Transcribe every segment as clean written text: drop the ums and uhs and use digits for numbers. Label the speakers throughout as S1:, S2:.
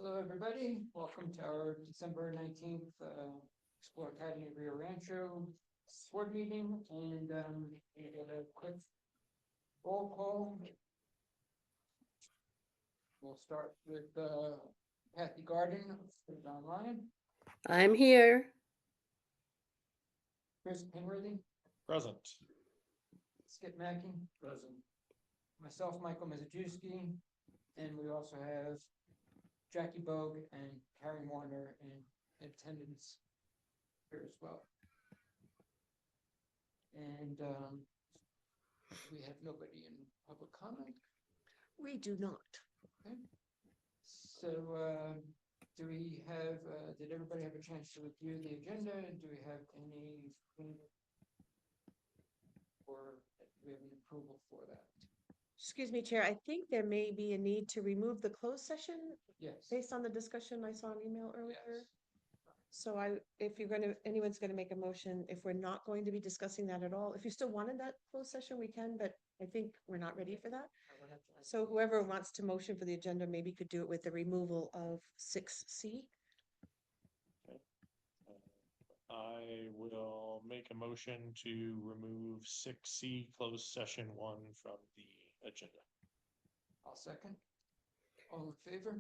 S1: Hello, everybody. Welcome to our December 19th Explore Academy Rio Rancho board meeting. And we get a quick roll call. We'll start with Kathy Garden, who's online.
S2: I'm here.
S1: Chris Penworthy,
S3: Present.
S1: Skip Mackey, present. Myself, Michael Mazajewski, and we also have Jackie Bogue and Carrie Warner in attendance here as well. And we have nobody in public comment.
S2: We do not.
S1: Okay. So do we have, did everybody have a chance to review the agenda? Do we have anything, or do we have an approval for that?
S2: Excuse me, Chair, I think there may be a need to remove the closed session
S1: Yes.
S2: based on the discussion I saw in email earlier.
S1: Yes.
S2: So if you're anyone's gonna make a motion, if we're not going to be discussing that at all, if you still wanted that closed session, we can, but I think we're not ready for that. So whoever wants to motion for the agenda, maybe could do it with the removal of 6C.
S3: I will make a motion to remove 6C closed session 1 from the agenda.
S1: I'll second. All in favor?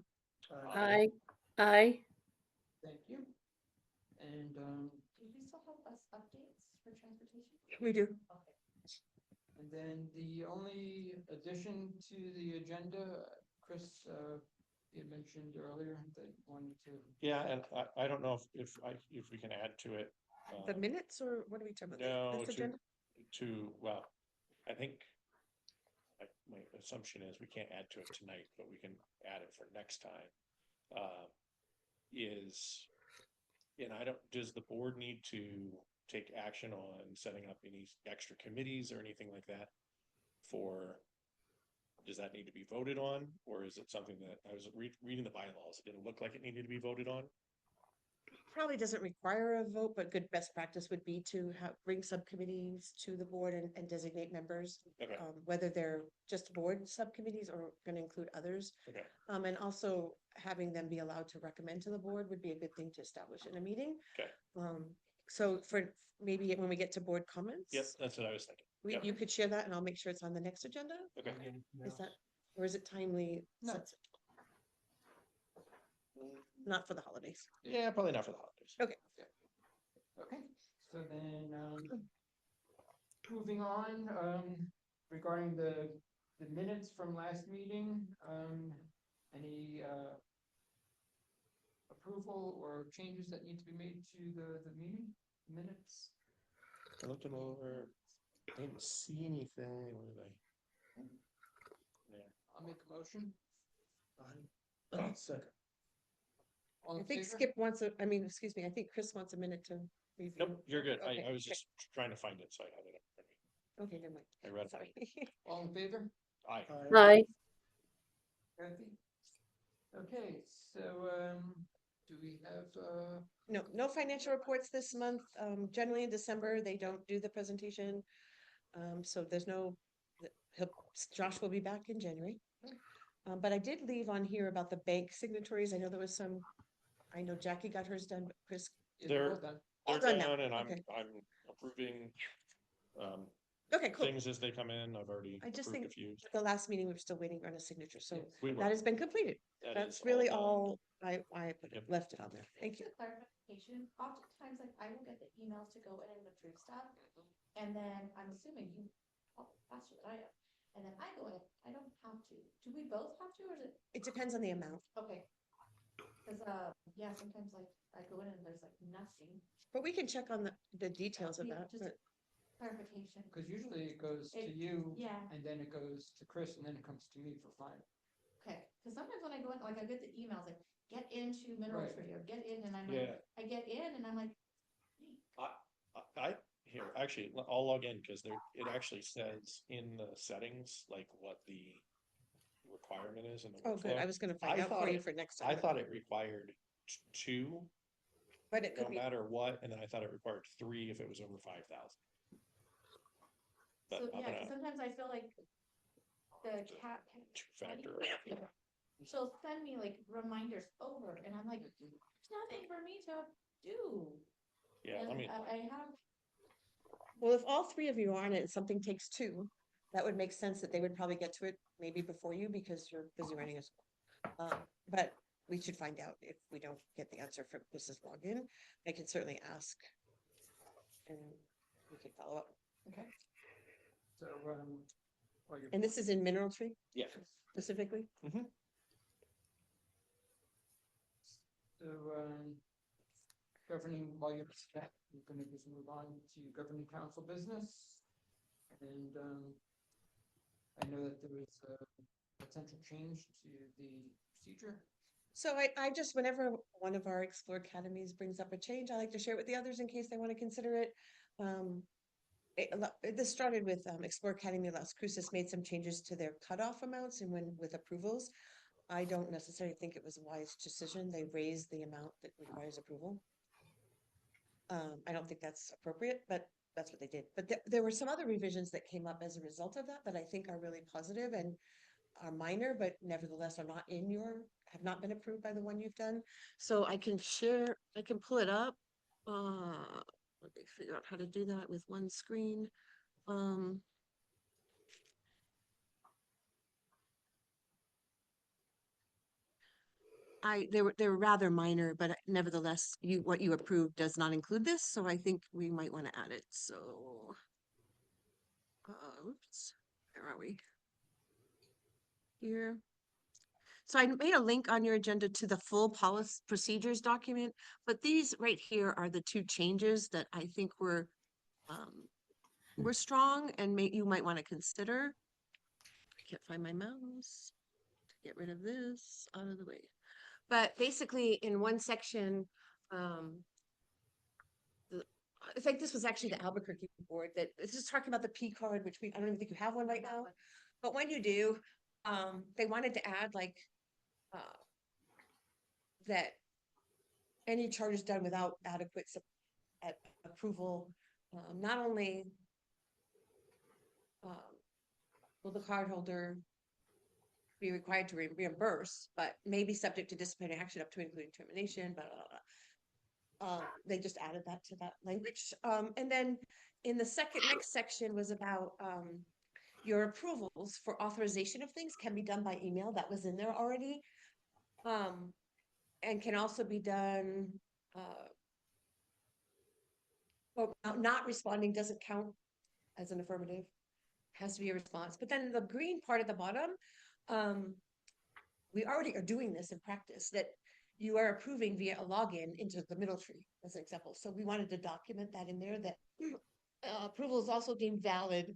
S2: Aye. Aye.
S1: Thank you. And
S4: Do we still have us updates for transportation?
S2: We do.
S4: Okay.
S1: and then the only addition to the agenda, Chris, you mentioned earlier that you wanted to.
S3: Yeah, and I don't know if we can add to it.
S2: The minutes, or what are we talking about?
S3: No,
S2: This agenda?
S3: well, I think my assumption is we can't add to it tonight, but we can add it for next time. Does the board need to take action on setting up any extra committees or anything like that? Does that need to be voted on, or is it something that I was reading the bylaws? It didn't look like it needed to be voted on.
S2: Probably doesn't require a vote, but good best practice would be to bring subcommittees to the board and designate members.
S3: Okay.
S2: Whether they're just board subcommittees or going to include others.
S3: Okay.
S2: And also having them be allowed to recommend to the board would be a good thing to establish in a meeting.
S3: Okay.
S2: So for maybe when we get to board comments.
S3: Yep, that's what I was thinking.
S2: You could share that and I'll make sure it's on the next agenda.
S3: Okay.
S2: Is that, or is it timely?
S1: No.
S2: Not for the holidays.
S3: Yeah, probably not for the holidays.
S1: Okay, so then moving on, regarding the minutes from last meeting, any approval or changes that need to be made to the meeting minutes?
S3: I looked them over. I didn't see anything. What did I? Yeah.
S1: I'll make a motion.
S3: Second.
S1: All
S2: I
S1: in
S2: think
S1: favor?
S2: Skip wants I think Chris wants a minute to review.
S3: Nope, you're good.
S2: Okay,
S3: I was just trying to find it, so I have it up.
S2: Okay, never mind.
S3: I read it.
S2: Sorry.
S1: All in favor?
S3: Aye.
S2: Aye.
S1: Kathy? Okay, so do we have
S2: No financial reports this month. Generally in December, they don't do the presentation. So there's Josh will be back in January. But I did leave on here about the bank signatories. I know there was some, I know Jackie got hers done, but Chris.
S1: they're all done?
S3: They're
S2: done now.
S3: done, and
S2: Okay.
S3: I'm approving
S2: Okay, cool.
S3: things as they come in. I've already
S2: I just
S3: approved a
S2: think
S3: few.
S2: at the last meeting, we were still waiting on a signature. So
S3: We were.
S2: that has been completed.
S3: That
S2: That's
S3: is
S2: really
S3: done.
S2: all I
S3: Yep.
S2: left it on there. Thank you.
S4: Just a clarification, oftentimes, like, I will get the emails to go in and approve stuff, and then I'm assuming you, faster than I am, and then I go in, I don't have to. Do we both have to, or is it,
S2: It depends on the amount,
S4: okay? Cause, yeah, sometimes like, I go in and there's like nothing,
S2: but we can check on the details of
S4: Yeah,
S2: that.
S4: just-
S2: But
S4: clarification.
S1: Because usually it goes to
S4: It-
S1: you,
S4: Yeah,
S1: and then it goes to Chris, and then it comes to me for final.
S4: okay, cause sometimes when I go in, like, I get the emails, like, get into mineral
S1: Right.
S4: tree, or get in, and I'm
S3: Yeah.
S4: like, I get in, and I'm like, wait,
S3: Here, actually, I'll log in because it actually says in the settings, like what the requirement is in the
S2: oh, good.
S3: workflow.
S2: I was going to find
S3: I
S2: out for
S3: thought
S2: you
S3: it-
S2: for next
S3: I
S2: time.
S3: thought it required two,
S2: But it
S3: no
S2: could be.
S3: matter what, and then I thought it required 3 if it was over 5,000. But
S4: so,
S3: I'm
S4: yeah, 'cause
S3: gonna
S4: sometimes I feel like the cat.
S3: two-factor.
S4: she'll send me like reminders over and I'm like, there's nothing for me to do.
S3: Yeah,
S4: And
S3: let me,
S4: I have,
S2: Well, if all three of you are on it and something takes two, that would make sense that they would probably get to it maybe before you because you're busy running a school. But we should find out if we don't get the answer from Mrs. Login. I can certainly ask. And we can follow up.
S4: okay,
S1: So, while you're.
S2: And this is in Mineral Tree
S3: yeah,
S2: specifically?
S1: So, governing, while you're, we're gonna just move on to governing council business. And, I know that there was a potential change to the procedure.
S2: So I just, whenever one of our Explore Academies brings up a change, I like to share it with the others in case they want to consider it. This started with Explore Academy Las Cruces made some changes to their cutoff amounts and when with approvals. I don't necessarily think it was a wise decision. They raised the amount that requires approval. I don't think that's appropriate, but that's what they did. But there were some other revisions that came up as a result of that I think are really positive and are minor, but nevertheless are not in your, have not been approved by the one you've done. So I can share, I can pull it up. Let me figure out how to do that with one screen. They were rather minor, but nevertheless, what you approved does not include this, so I think we might want to add it. So, oops, where are we? Here. So I made a link on your agenda to the full policy procedures document, but these right here are the two changes that I think were strong and you might want to consider. I can't find my mouse. Get rid of this out of the way. But basically in one section, I think this was actually the Albuquerque board that this is talking about the P card, which I don't even think you have one right now. But when you do, they wanted to add like that any charges done without adequate approval, not only will the cardholder be required to reimburse, but may be subject to disciplinary action up to including termination, blah, blah, blah. They just added that to that language. And then in the next section was about your approvals for authorization of things can be done by email. That was in there already. And can also be done, well, not responding doesn't count as an affirmative, has to be a response. But then the green part at the bottom, we already are doing this in practice, that you are approving via a login into the middle tree, as an example. So we wanted to document that in there, that approval is also deemed valid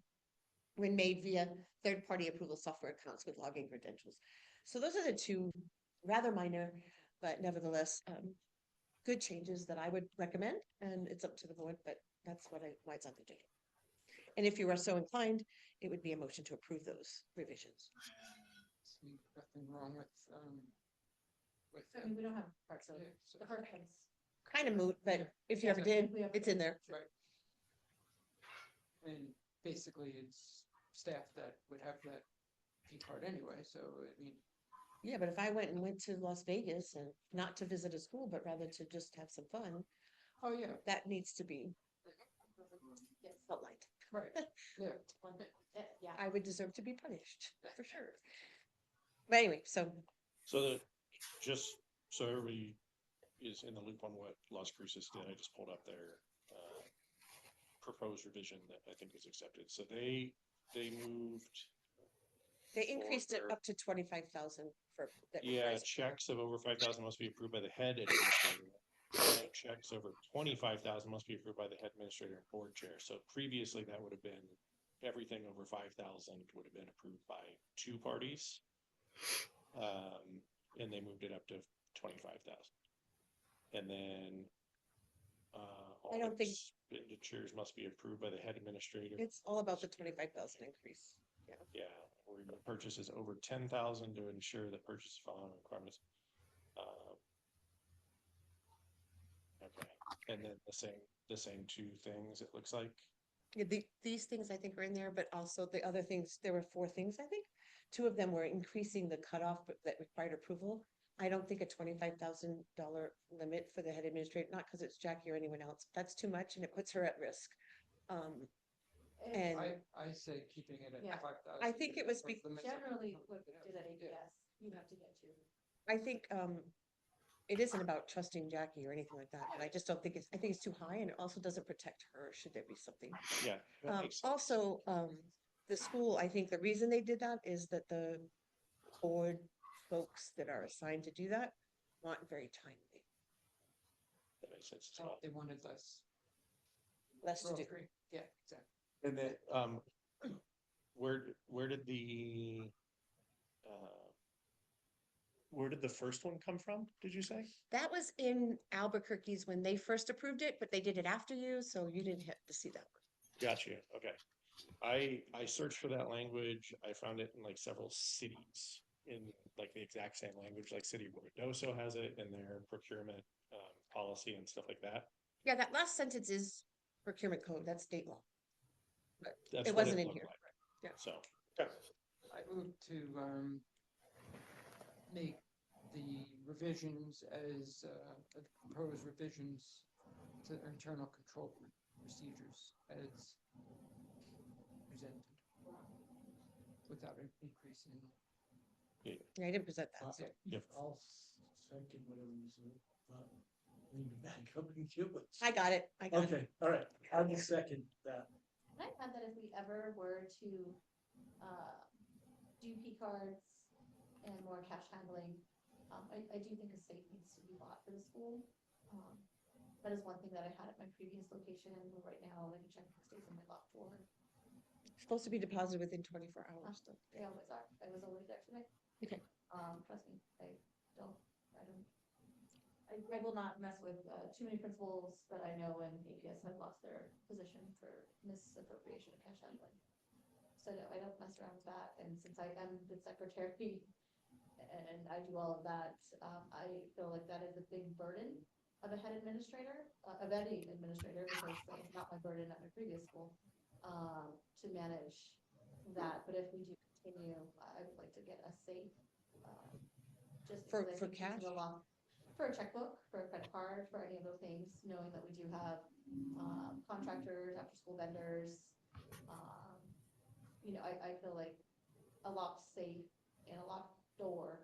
S2: when made via third-party approval software accounts with login credentials. So those are the two rather minor, but nevertheless, good changes that I would recommend, and it's up to the board, but that's why it's on the agenda. And if you are so inclined, it would be a motion to approve those revisions.
S1: See, nothing wrong with,
S4: I mean, we don't have
S1: parts of it.
S4: the hurricanes.
S2: Kind of moot, but if you ever did, it's in there.
S1: Right. And basically, it's staff that would have that P card anyway, so I mean.
S2: Yeah, but if I went to Las Vegas and not to visit a school, but rather to just have some fun,
S1: Oh, yeah,
S2: that needs to be
S4: Yes.
S2: outlined.
S1: right, yeah.
S4: Yeah.
S2: I would deserve to be punished, for sure. But anyway, so
S3: just so everybody is in the loop on what Las Cruces did, I just pulled up their proposed revision that I think was accepted. So they moved.
S2: they increased it
S3: for-
S2: up to 25,000 for that.
S3: Yeah,
S2: requires-
S3: checks of over 5,000 must be approved by the head administrator. Checks over 25,000 must be approved by the head administrator and board chair. So previously that would have been everything over 5,000 would have been approved by two parties. And they moved it up to 25,000. And then all
S2: I don't think-
S3: expenditures must be approved by the head administrator.
S2: It's all about the 25,000 increase.
S3: Yeah, or purchases over 10,000 to ensure that purchase following requirements. Okay, and then the same two things, it looks like.
S2: Yeah, these things I think are in there, but also the other things, there were 4 things, I think, two of them were increasing the cutoff that required approval. I don't think a $25,000 limit for the head administrator, not because it's Jackie or anyone else, that's too much and it puts her at risk. And
S1: I say keeping it
S4: Yeah.
S1: at 5,000.
S2: I think it was
S4: Generally, what we did at APS, you have to get to.
S2: I think, it isn't about trusting Jackie or anything like that, but I just don't think I think it's too high and it also doesn't protect her should there be something.
S3: Yeah. that makes sense.
S2: Also, the school, I think the reason they did that is that the board folks that are assigned to do that want very timely,
S3: That makes sense as
S1: So
S3: well.
S1: they wanted less.
S2: less to do.
S1: Rotary. Yeah, exactly.
S3: And then, where did the, where did the first one come from, did you say?
S2: That was in Albuquerque's when they first approved it, but they did it after you, so you didn't have to see that one.
S3: Got you, okay. I searched for that language, I found it in like several cities in like the exact same language, like City of Ruidoso has it in their procurement, policy and stuff like that.
S2: Yeah, that last sentence is procurement code, that's state law.
S3: That's
S2: It
S3: what
S2: wasn't in
S3: looked
S2: here.
S3: like.
S2: Yeah.
S3: So, okay.
S1: I move to make the revisions as the proposed revisions to internal control procedures as presented without an increase in.
S2: Yeah, I didn't present that. so-
S3: Yep.
S5: I'll second whatever you said, but we need to back up and do it.
S2: I got it, I got it.
S5: Okay, all right, I will second that.
S4: Can I add that if we ever were to, do P cards and more cash handling, I do think a safe needs to be bought for the school. That is one thing that I had at my previous location, and right now, like, a checkbook stays in my locked drawer.
S2: Supposed to be deposited within 24 hours though.
S4: They always are, I was always there today.
S2: Okay.
S4: Trust me, I will not mess with, too many principals that I know in APS have lost their position for misappropriation of cash handling. So no, I don't mess around with that, and since I am the secretary and I do all of that, I feel like that is a big burden of a head administrator, of any administrator, because that was not my burden at my previous school, to manage that, but if we do continue, I would like to get a safe, just.
S2: For
S4: because I think
S2: cash?
S4: using a lot- For a checkbook, for a credit card, for any of those things, knowing that we do have, contractors, after-school vendors, I feel like a locked safe and a locked door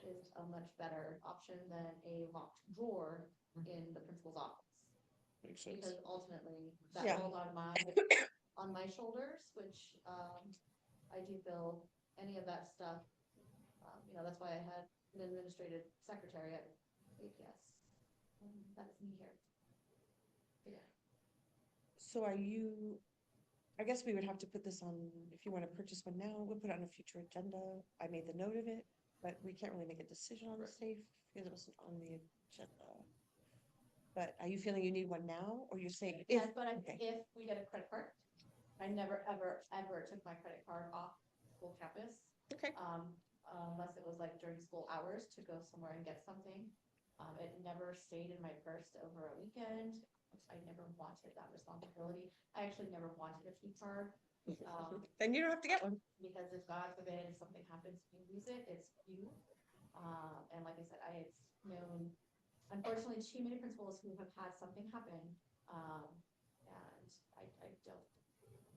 S4: is a much better option than a locked drawer in the principal's office.
S3: Makes sense.
S4: Because ultimately, that
S2: Yeah.
S4: falls on my shoulders, which, I do feel any of that stuff, that's why I had an administrative secretary at APS. That's me here. Yeah.
S2: So are you, I guess we would have to put this on, if you want to purchase one now, we'll put it on a future agenda. I made the note of it, but we can't really make a decision on the safe because it wasn't on the agenda. But are you feeling you need one now, or you're saying?
S4: Yes, but
S2: okay.
S4: if we get a credit card, I never, ever, ever took my credit card off school campus.
S2: Okay.
S4: Unless it was like during school hours to go somewhere and get something. It never stayed in my purse over a weekend. I never wanted that responsibility. I actually never wanted a key card.
S2: Then you don't have to get one.
S4: Because if God forbid, if something happens, you lose it, it's you. And like I said, I have known, unfortunately, too many principals who have had something happen. And I don't,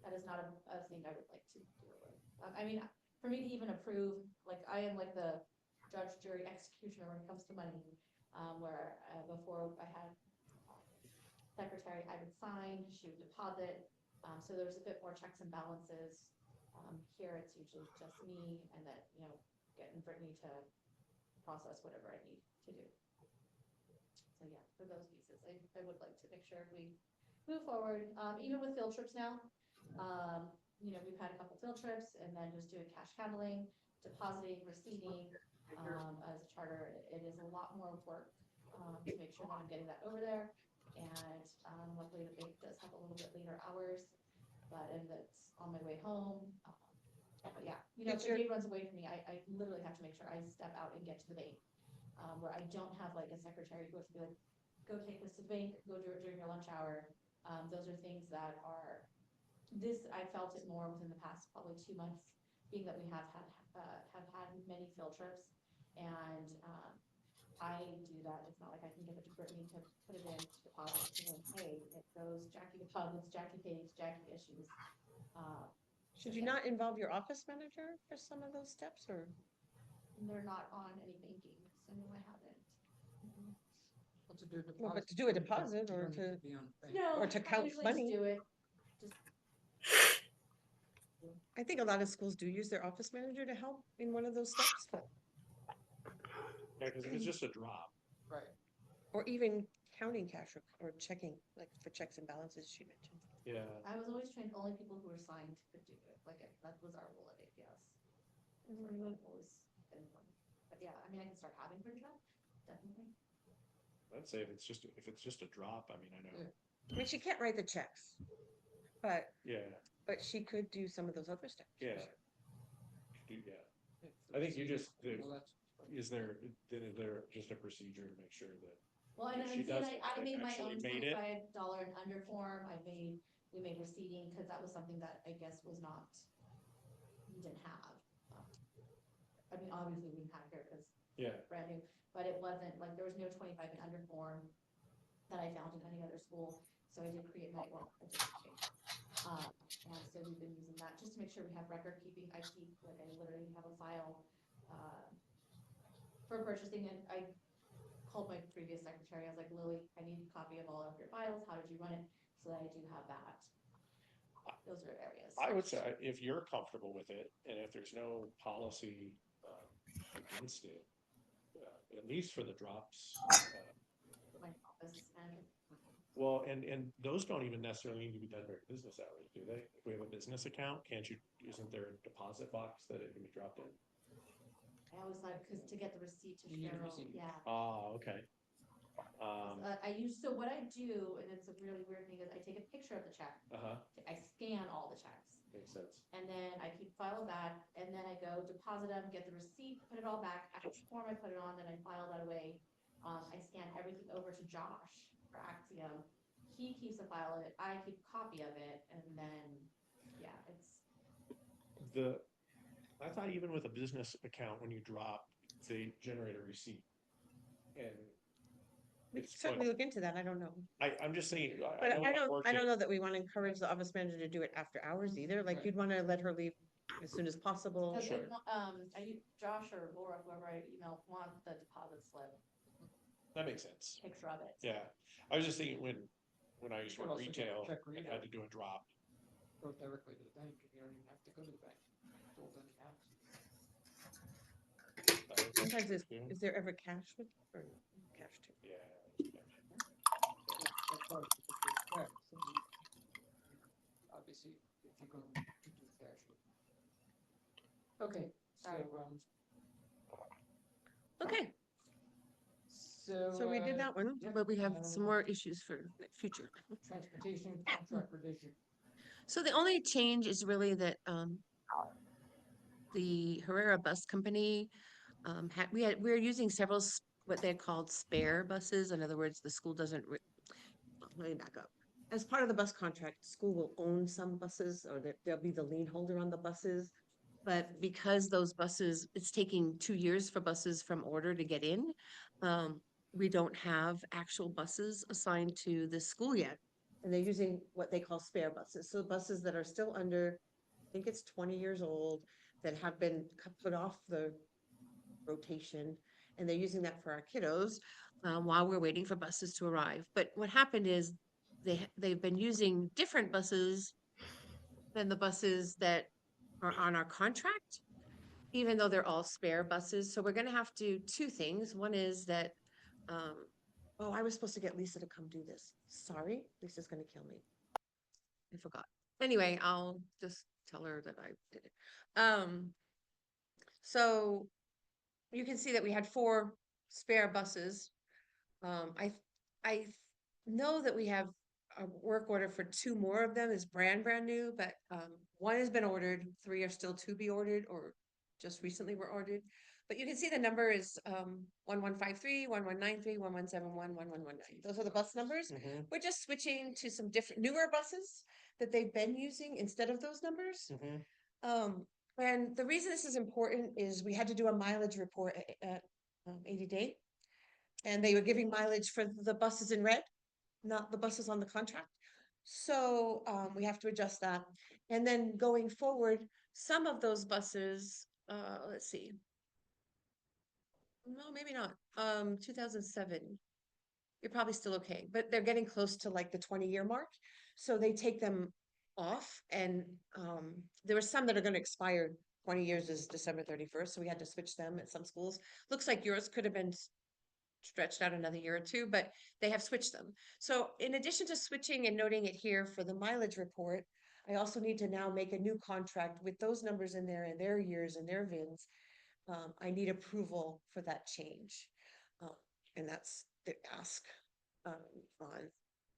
S4: that is not a thing I would like to deal with. I mean, for me to even approve, like, I am like the judge, jury, executioner when it comes to money. Where before I had secretary, I would sign, she would deposit. So there's a bit more checks and balances. Here it's usually just me and then, getting Brittany to process whatever I need to do. So yeah, for those pieces, I would like to make sure we move forward, even with field trips now. We've had a couple field trips and then just doing cash handling, depositing, receiving. As a charter, it is a lot more work to make sure that I'm getting that over there. And luckily the bank does have a little bit later hours, and that's on my way home. But yeah, if the day runs away from me, I literally have to make sure I step out and get to the bank, where I don't have like a secretary who has to be like, go take this to the bank, go do it during your lunch hour. Those are things that are, I felt it more within the past probably 2 months. being that we have had many field trips, and, I do that, it's not like I can give it to Brittany to put it in to deposit, to then, hey, it goes Jackie deposits, Jackie pays, Jackie issues.
S2: Should you
S4: Yeah.
S2: not involve your office manager for some of those steps, or?
S4: They're not on any banking, so no, I haven't.
S1: Well, to do a
S2: Well, but
S1: deposit,
S2: to do a
S1: you don't-
S2: deposit
S1: you
S2: or
S1: don't need
S2: to-
S1: be on bank.
S4: No,
S2: Or to
S4: I
S2: count
S4: usually
S2: money.
S4: just do it, just,
S2: I think a lot of schools do use their office manager to help in one of those steps, but,
S3: Yeah, cause if it's just a drop,
S1: Right,
S2: or even counting cash or checking, like for checks and balances she mentioned.
S3: yeah,
S4: I was always trained only people who were signed could do it, like, that was our rule at APS. So I've always been one. But yeah, I mean, I can start having her do that, definitely.
S3: I'd say if it's just a drop, I mean, I know,
S1: Yeah.
S2: I mean, she can't write the checks, but
S3: yeah,
S2: she could do some of those other steps.
S3: yeah.
S1: if
S3: I think you
S1: the-
S3: just,
S1: well, that's-
S3: is there just a procedure to make sure that,
S4: Well, and
S3: If
S4: I'm
S3: she
S4: saying,
S3: does
S4: I made my
S3: actually
S4: own
S3: made it.
S4: $25 and under form, we made receipting, cause that was something that I guess was not, we didn't have. I mean, obviously we had here, cause
S3: yeah,
S4: brand new, but it wasn't, like, there was no 25 and under form that I found in any other school, so I did create my own. And so we've been using that just to make sure we have record keeping. I literally have a file, for purchasing, and I called my previous secretary, I was like, Lily, I need a copy of all of your files, how did you run it, so that I do have that. Those are areas.
S3: I would say if you're comfortable with it, and if there's no policy, against it, at least for the drops,
S4: My office manager.
S3: well, and those don't even necessarily need to be done during business hours, do they? If we have a business account, isn't there a deposit box that it can be dropped in?
S4: I always thought, cause to get the receipt to
S1: You need a
S4: Cheryl,
S1: receipt.
S4: yeah.
S3: Ah, okay.
S4: So what I do, and it's a really weird thing, is I take a picture of the check,
S3: Uh-huh,
S4: I scan all the checks,
S3: makes sense.
S4: and then I keep file of that, and then I go deposit them, get the receipt, put it all back, after form I put it on, then I file that away. I scan everything over to Josh for Axiom, he keeps a file of it, I keep a copy of it, and then, yeah, it's,
S3: I thought even with a business account, when you drop, they generate a receipt. And
S2: We could
S3: it's
S2: certainly look into that, I don't know.
S3: I'm just saying,
S2: But I don't
S3: unfortunately-
S2: know that we want to encourage the office manager to do it after hours either, like
S1: Right.
S2: you'd want to let her leave as soon as possible.
S4: cause
S3: Sure.
S4: Josh or Laura, whoever I email, want the deposit slip,
S3: That makes sense.
S4: picture of it.
S3: Yeah, I was just thinking when I used to
S1: could
S3: work
S1: also get a
S3: retail
S1: check
S3: and
S1: reader.
S3: had to do a drop.
S1: Go directly to the bank, and you don't even have to go to the bank. It's all done in-house.
S2: Sometimes
S3: Yeah.
S2: is there ever cash with, or cash too?
S3: Yeah.
S1: That's part of the check, so obviously, if you're going to do cash. Okay, so,
S4: Sorry.
S2: Okay,
S1: so.
S2: so we did that one,
S1: yep,
S2: but we have some more issues for the future.
S1: Transportation contract revision.
S2: So the only change is really that, the Herrera Bus Company, we're using several, what they called spare buses. In other words, the school doesn't, let me back up. As part of the bus contract, school will own some buses, or they'll be the lien holder on the buses. But because those buses, it's taking 2 years for buses from order to get in, we don't have actual buses assigned to the school yet. And they're using what they call spare buses, so buses that are still under, I think it's 20 years old, that have been put off the rotation, and they're using that for our kiddos, while we're waiting for buses to arrive. But what happened is they've been using different buses than the buses that are on our contract, even though they're all spare buses. So we're gonna have to do two things. One is that, oh, I was supposed to get Lisa to come do this. Sorry, Lisa's gonna kill me. I forgot. Anyway, I'll just tell her that I did it. So you can see that we had 4 spare buses. I know that we have a work order for 2 more of them, is brand new, but, 1 has been ordered, 3 are still to be ordered, or just recently were ordered. But you can see the number is, 1153, 1193, 1171, 1119. Those are the bus numbers.
S3: Mhm,
S2: We're just switching to some different newer buses that they've been using instead of those numbers.
S3: mhm.
S2: And the reason this is important is we had to do a mileage report at 80 day. And they were giving mileage for the buses in red, not the buses on the contract. So we have to adjust that. And then going forward, some of those buses, let's see. No, maybe not. 2007. You're probably still okay, but they're getting close to like the 20-year mark. So they take them off and there were some that are gonna expire. 20 years is December 31st, so we had to switch them at some schools. Looks like yours could have been stretched out another year or two, but they have switched them. So in addition to switching and noting it here for the mileage report, I also need to now make a new contract with those numbers in there and their years and their VINs. I need approval for that change. And that's the ask on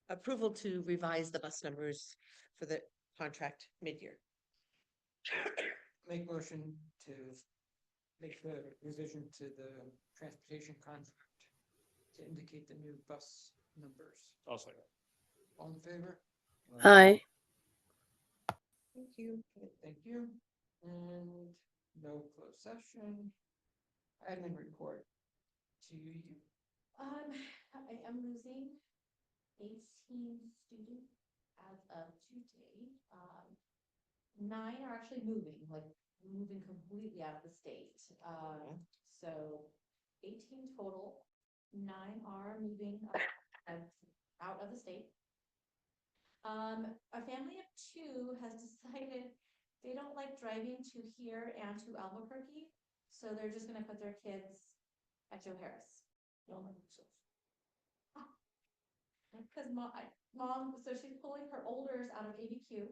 S2: approval to revise the bus numbers for the contract mid-year.
S1: Make motion to make the revision to the transportation contract to indicate the new bus numbers.
S3: I'll say that.
S1: All in favor?
S6: Aye.
S2: Thank you.
S1: Thank you. And no closed session. Admin report to you.
S4: I am losing 18 students as of today. 9 are actually moving completely out of the state. So 18 total, 9 are moving out of the state. A family of 2 has decided they don't like driving to here and to Albuquerque, so they're just gonna put their kids at Joe Harris. Because mom, so she's pulling her olders out of ABQ,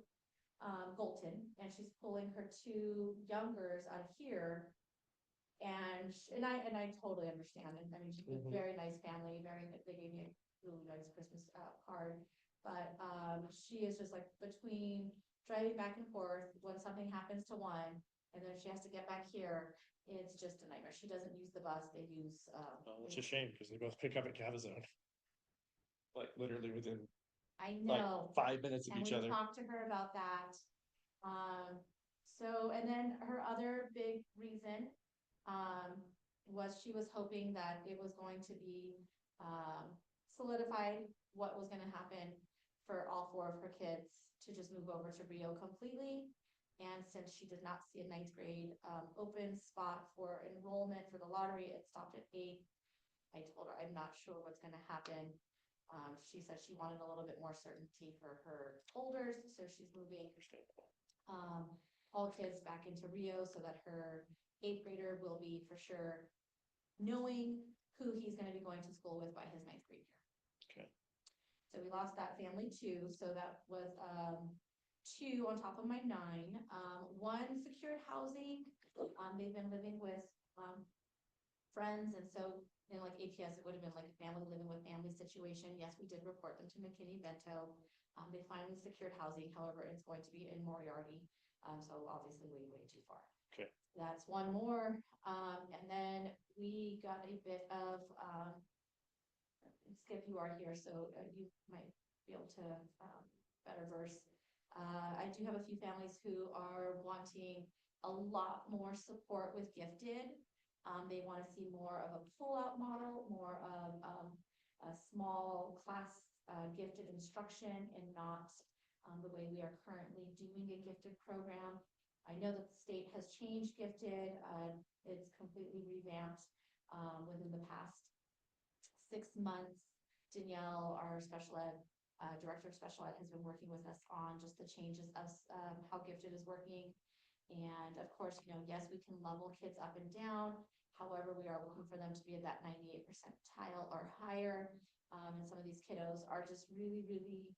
S4: Golton, and she's pulling her 2 youngers out of here. And I totally understand. And I mean, she's a very nice family, they gave me a really nice Christmas card. But she is just like between driving back and forth when something happens to one, and then she has to get back here. It's just a nightmare. She doesn't use the bus. They use.
S3: It's a shame because they both pick up at Cavazone. Like literally within
S4: I
S3: like
S4: know.
S3: 5 minutes of
S4: And
S3: each
S4: we
S3: other.
S4: talked to her about that. So, and then her other big reason, was she was hoping that it was going to be, solidified what was gonna happen for all 4 of her kids to just move over to Rio completely. And since she did not see a 9th grade, open spot for enrollment for the lottery, it stopped at 8. I told her, I'm not sure what's gonna happen. She said she wanted a little bit more certainty for her holders, so she's moving all kids back into Rio so that her 8th grader will be for sure knowing who he's going to be going to school with by his 9th grade year.
S3: Okay.
S4: So we lost that family too. So that was 2 on top of my 9. 1 secured housing. They've been living with friends, and so in like APS, it would have been like a family living with family situation. Yes, we did report them to McKinney-Vento. They finally secured housing. However, it's going to be in Moriarty. So obviously way too far.
S3: Okay.
S4: That's 1 more. And then we got a bit of, Skip, you are here, so you might be able to better verse. I do have a few families who are wanting a lot more support with gifted. They want to see more of a pull-out model, more of a small class gifted instruction, and not the way we are currently doing a gifted program. I know that the state has changed gifted. It's completely revamped within the past 6 months. Danielle, our special ed director of special ed, has been working with us on just the changes of how gifted is working. And of course, yes, we can level kids up and down. However, we are looking for them to be at that 98 percentile or higher. And some of these kiddos are just really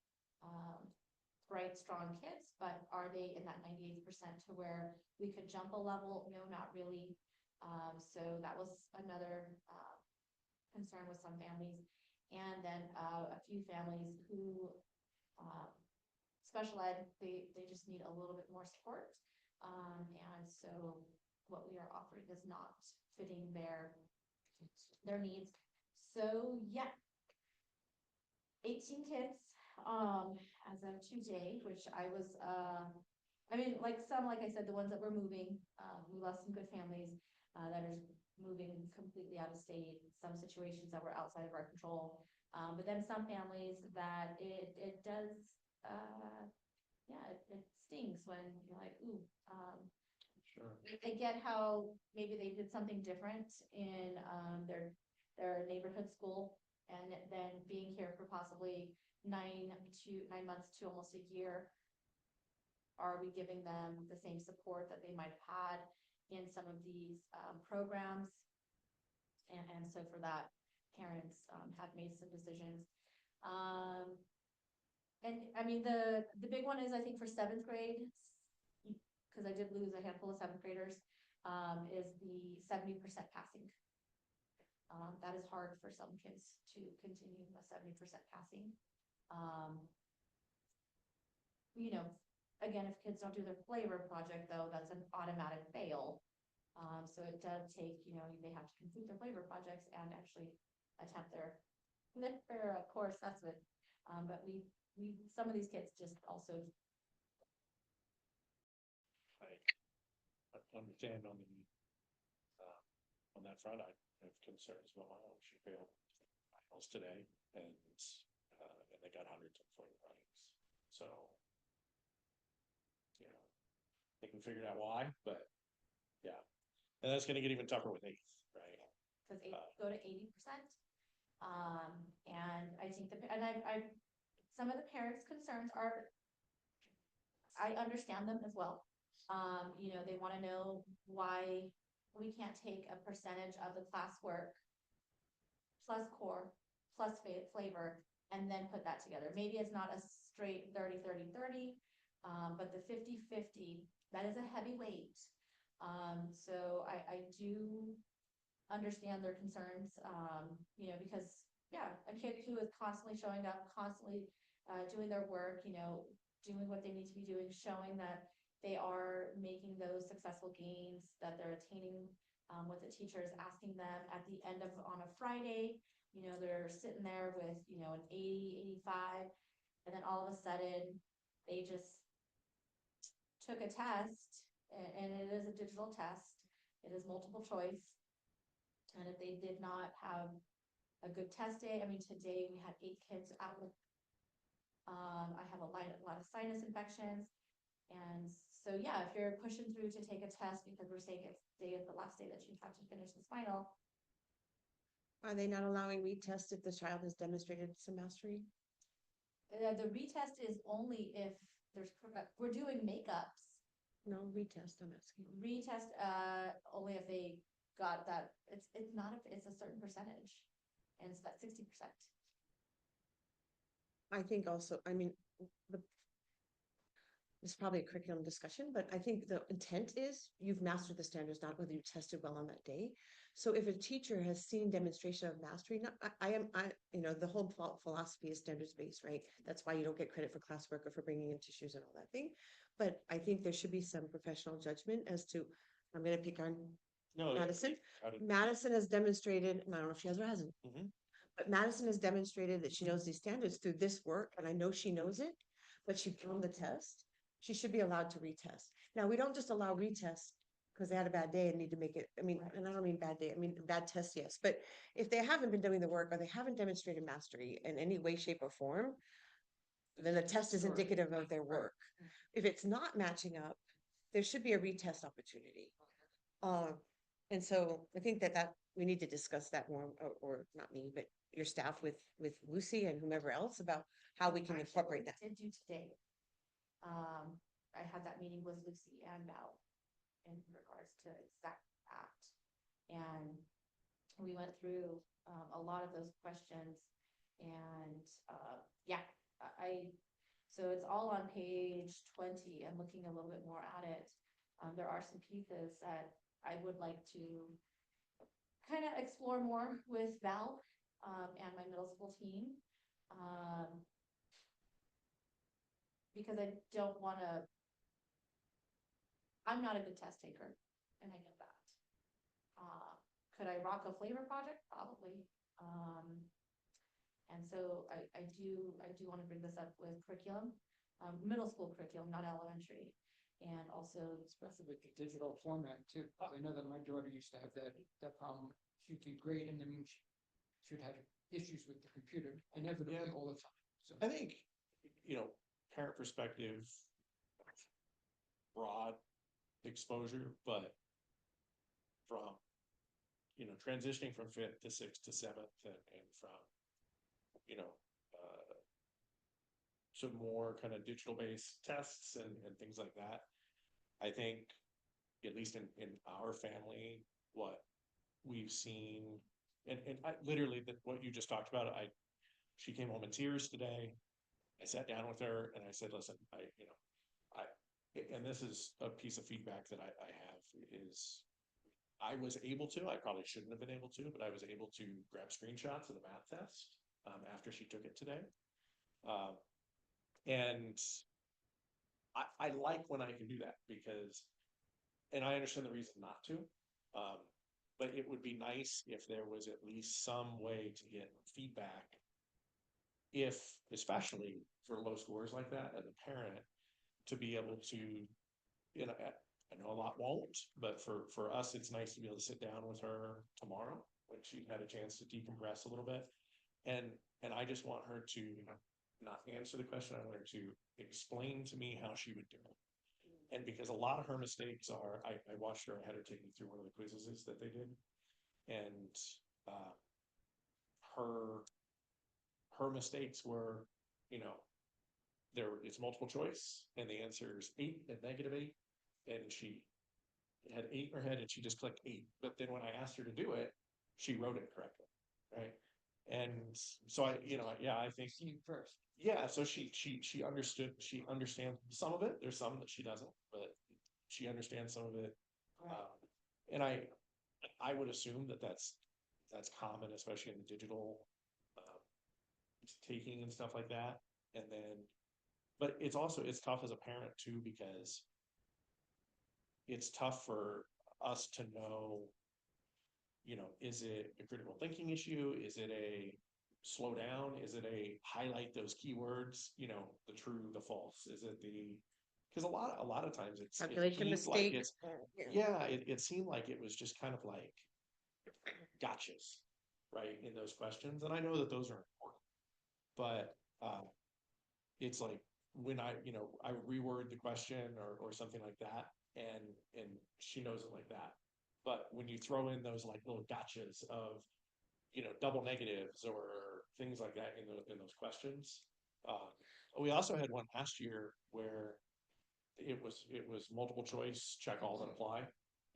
S4: bright, strong kids, but are they in that 98th percent to where we could jump a level? No, not really. So that was another concern with some families. And then a few families who special ed, they just need a little bit more support. And so what we are offering is not fitting their needs. So yeah, 18 kids as of today, which I was I mean, like some, like I said, the ones that were moving, we lost some good families, that are moving completely out of state, some situations that were outside of our control. But then some families that it does, yeah, it stings when you're like, ooh,
S3: Sure.
S4: I get how maybe they did something different in, their neighborhood school. And then being here for possibly 9 months to almost a year, are we giving them the same support that they might have had in some of these programs? And so for that, parents have made some decisions. And I mean, the big one is, I think, for seventh grade, because I did lose a handful of seventh graders, is the 70% passing. That is hard for some kids to continue a 70% passing. You know, again, if kids don't do their flavor project, though, that's an automatic fail. So it does take, they have to complete their flavor projects and actually attempt their course assessment. But some of these kids just also.
S3: I understand on that front, I have concerns about my own. She failed finals today, and they got hundreds of flavor projects. So, they can figure out why, but yeah, and that's going to get even tougher with eighth, right?
S4: Because go to 80%. And I think I some of the parents' concerns are, I understand them as well. They want to know why we can't take a percentage of the classwork plus core plus flavor and then put that together. Maybe it's not a straight 30-30-30, but the 50-50, that is a heavy weight. So I do understand their concerns, because a kid who is constantly showing up, constantly doing their work, doing what they need to be doing, showing that they are making those successful gains, that they're attaining what the teacher is asking them at the end of on a Friday. They're sitting there with, an 80, 85, and then all of a sudden they just took a test, and it is a digital test. It is multiple choice. And if they did not have a good test day, I mean, today we had 8 kids out with, I have a lot of sinus infections. And so, yeah, if you're pushing through to take a test because we're saying it's the last day that you have to finish this final.
S2: Are they not allowing retest if the child has demonstrated some mastery?
S4: The retest is only if we're doing makeups.
S2: No, retest, I'm asking.
S4: Retest, only if they got that, it's not if it's a certain percentage, and it's about 60%.
S2: I think also, I mean, it's probably a curriculum discussion, but I think the intent is you've mastered the standards, not whether you tested well on that day. So if a teacher has seen demonstration of mastery, the whole philosophy is standards based, right? That's why you don't get credit for classwork or for bringing in tissues and all that thing. But I think there should be some professional judgment as to, I'm going to pick on Madison. Madison has demonstrated, and I don't know if she has or hasn't, but Madison has demonstrated that she knows these standards through this work, and I know she knows it, but she failed the test. She should be allowed to retest. Now, we don't just allow retests because they had a bad day and need to make it, I mean, and I don't mean bad day, I mean bad test, yes. But if they haven't been doing the work or they haven't demonstrated mastery in any way, shape, or form, then the test is indicative of their work. If it's not matching up, there should be a retest opportunity. And so I think that we need to discuss that more, or not me, but your staff with Lucy and whomever else about how we can incorporate that.
S4: Did do today. I had that meeting with Lucy and Val in regards to exact that. And we went through a lot of those questions, and so it's all on page 20 and looking a little bit more at it. There are some pieces that I would like to kind of explore more with Val and my middle school team. Because I don't want to, I'm not a good test taker, and I know that. Could I rock a flavor project? Probably. And so I do want to bring this up with curriculum, middle school curriculum, not elementary. and also,
S1: Especially with the digital format too. I know that my daughter used to have that problem. She'd do great and then she'd have issues with the computer inevitably
S3: Yeah.
S1: all the time. So
S3: I think, parent perspective, broad exposure, but from, transitioning from fifth to sixth to seventh and from, you know, uh, to more kind of digital based tests and things like that. I think, at least in our family, what we've seen, and I literally what you just talked about, she came home in tears today. I sat down with her and I said, listen, and this is a piece of feedback that I have is I was able to, I probably shouldn't have been able to, but I was able to grab screenshots of the math test after she took it today. And I like when I can do that because, and I understand the reason not to, but it would be nice if there was at least some way to get feedback. If, especially for low scores like that, as a parent, to be able to, I know a lot won't, but for us, it's nice to be able to sit down with her tomorrow when she had a chance to decompress a little bit. And I just want her to not answer the question. I want her to explain to me how she would do it. And because a lot of her mistakes are, I watched her, I had her take me through one of the quizzes that they did. And her mistakes were, it's multiple choice and the answer is 8 and -8. And she had 8 in her head and she just clicked 8. But then when I asked her to do it, she wrote it correctly. Right. And so I think
S1: see first.
S3: yeah, so she understands some of it. There's some that she doesn't, but she understands some of it. And I would assume that that's common, especially in the digital taking and stuff like that. And then, but it's tough as a parent too, because it's tough for us to know, is it a critical thinking issue? Is it a slow down? Is it a highlight those keywords? The true, the false? Is it because a lot of times it
S2: Calculation
S3: seems like
S2: mistake.
S3: it's, yeah, it seemed like it was just kind of like gotchas, right, in those questions. And I know that those are important, but it's like when I reword the question or something like that, and she knows it like that. But when you throw in those like little gotchas of, double negatives or things like that in those questions. We also had one last year where it was multiple choice, check all that apply,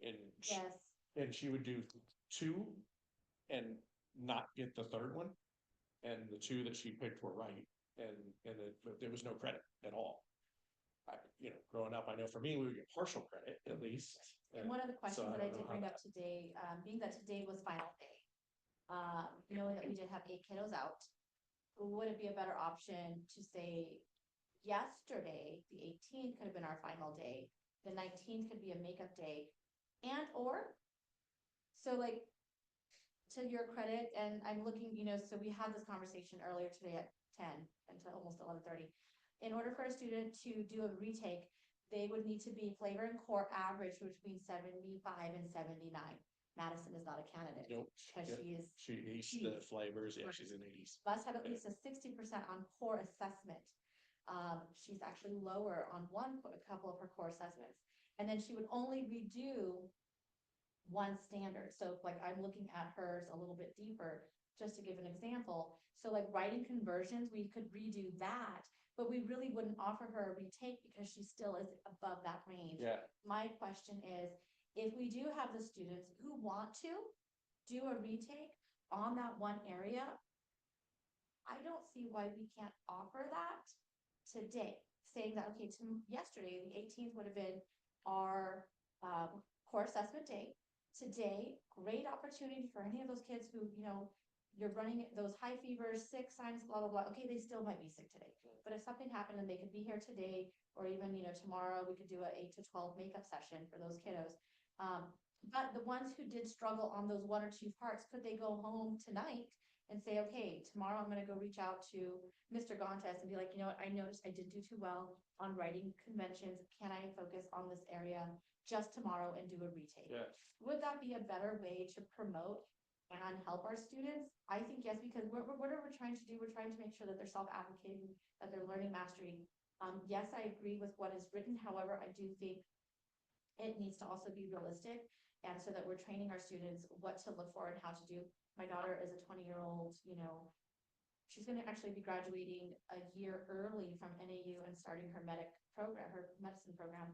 S3: and
S4: yes,
S3: she would do 2 and not get the third one, and the 2 that she picked were right, and there was no credit at all. Growing up, I know for me, we would get partial credit at least.
S4: and one of the questions
S3: I
S4: that I
S3: don't know
S4: did
S3: how
S4: bring up today, being that today was final day. Knowing that we did have 8 kiddos out, would it be a better option to say yesterday, the 18th could have been our final day, the 19th could be a makeup day, and or so like to your credit, and I'm looking, so we had this conversation earlier today at 10 until almost 11:30. In order for a student to do a retake, they would need to be flavor and core average between 75 and 79. Madison is not a candidate.
S3: Nope.
S4: Because
S3: She eats the flavors. Yeah, she's in 80s.
S4: must have at least a 60% on core assessment. She's actually lower on a couple of her core assessments. And then she would only redo one standard. So like I'm looking at hers a little bit deeper, just to give an example. So like writing conversions, we could redo that, but we really wouldn't offer her a retake because she still is above that range.
S3: Yeah.
S4: My question is, if we do have the students who want to do a retake on that one area, I don't see why we can't offer that today, saying that, okay, yesterday, the 18th would have been our core assessment day. Today, great opportunity for any of those kids who, you're running those high fevers, sick signs, blah, blah, blah. Okay, they still might be sick today. But if something happened and they could be here today, or even, tomorrow, we could do a 8 to 12 makeup session for those kiddos. But the ones who did struggle on those 1 or 2 parts, could they go home tonight and say, okay, tomorrow I'm gonna go reach out to Mr. Gontes and be like, you know what, I noticed I didn't do too well on writing conventions. Can I focus on this area just tomorrow and do a retake?
S3: Yeah.
S4: Would that be a better way to promote and help our students? I think yes, because what are we trying to do? We're trying to make sure that they're self-advocating, that they're learning mastery. Yes, I agree with what is written. However, I do think it needs to also be realistic, and so that we're training our students what to look for and how to do. My daughter is a 20-year-old, you know, she's gonna actually be graduating a year early from NAU and starting her medicine program,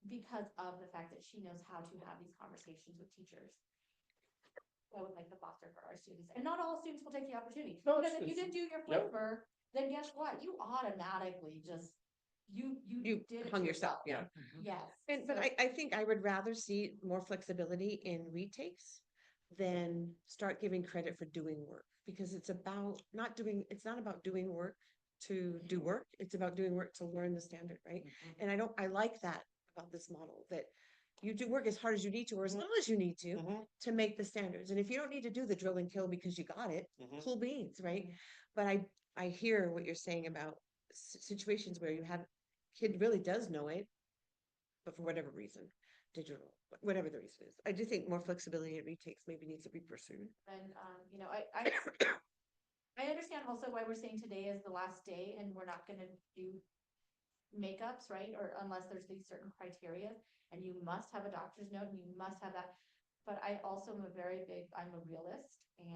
S4: because of the fact that she knows how to have these conversations with teachers. I would like to foster for our students, and not all students will take the opportunity,
S3: No,
S4: because if you
S3: it's-
S4: didn't do your
S3: yep.
S4: flavor, then guess what? You automatically just, you
S2: You
S4: did it
S2: hung
S4: to
S2: yourself, yeah.
S4: Yes.
S2: And, but
S4: so-
S2: I think I would rather see more flexibility in retakes than start giving credit for doing work, because it's about not doing, it's not about doing work to do work, it's about doing work to learn the standard, right? And I like that about this model, that you do work as hard as you need to, or as little as you need to make the standards. And if you don't need to do the drill and kill because you got it, cool beans, right? But I hear what you're saying about situations where you have, kid really does know it, but for whatever reason, digital, whatever the reason is. I do think more flexibility in retakes maybe needs to be pursued.
S4: And, you know, I understand also why we're saying today is the last day and we're not gonna do makeups, right? Or unless there's these certain criteria, and you must have a doctor's note and you must have that. But I also am I'm a realist, and,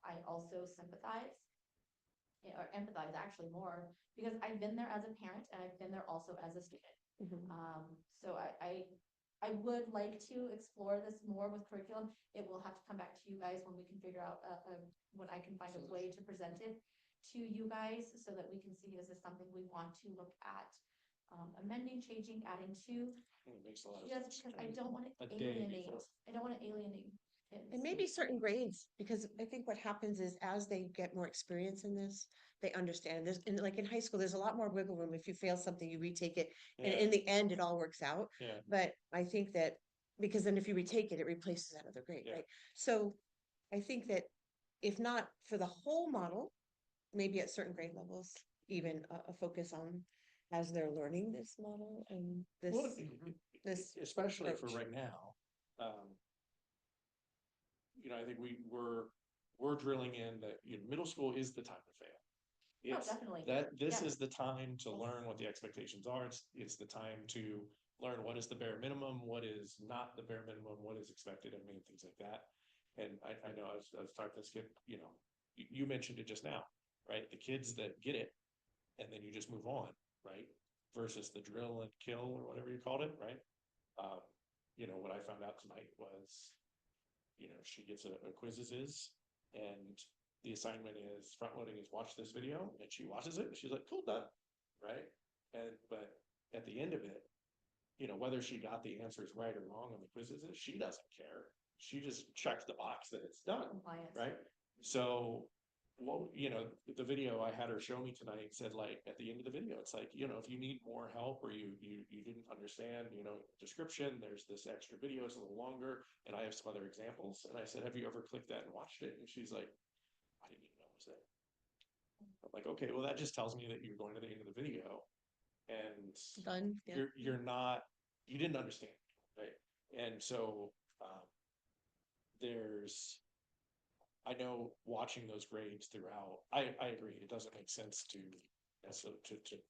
S4: I also sympathize. Or empathize actually more, because I've been there as a parent and I've been there also as a student. So I would like to explore this more with curriculum. It will have to come back to you guys when we can figure out, when I can find a way to present it to you guys, so that we can see, is this something we want to look at, amending, changing, adding to?
S3: It makes a lot of
S4: Just
S3: sense.
S4: because I don't want
S3: A
S4: to
S3: day
S4: alienate,
S3: before.
S4: I don't want to alienate. kids.
S2: And maybe certain grades, because I think what happens is as they get more experience in this, they understand this. And like in high school, there's a lot more wiggle room. If you fail something, you retake it. And
S3: Yeah,
S2: in the end, it all works out.
S3: yeah,
S2: But I think that, because then if you retake it, it replaces that other grade,
S3: Yeah.
S2: right? So I think that if not for the whole model, maybe at certain grade levels, even a focus on as they're learning this model and
S3: Well,
S2: this
S3: especially for
S2: approach.
S3: right now. You know, I think we're drilling in that, you know, middle school is the time to fail.
S4: Oh,
S3: It's
S4: definitely.
S3: this
S4: Yeah.
S3: is the time to learn what the expectations are. It's the time to learn what is the bare minimum, what is not the bare minimum, what is expected of me, and things like that. And I know I was talking to this kid, you know, you mentioned it just now, right? The kids that get it, and then you just move on, right? Versus the drill and kill, or whatever you called it, right? You know, what I found out tonight was, you know, she gets a quizzes, and the assignment is front loading is watch this video, and she watches it and she's like, cool, done, right? And but at the end of it, you know, whether she got the answers right or wrong on the quizzes, she doesn't care. She just checks the box that it's done,
S4: Compliance.
S3: right? So, well, you know, the video I had her show me tonight said, like, at the end of the video, it's like, you know, if you need more help, or you didn't understand, you know, description, there's this extra video, it's a little longer, and I have some other examples. And I said, have you ever clicked that and watched it? And she's like, I didn't even know it was there. I'm like, okay, well, that just tells me that you're going to the end of the video and
S2: Done, yeah.
S3: you're not, you didn't understand, right? And so there's, I know watching those grades throughout, I agree, it doesn't make sense to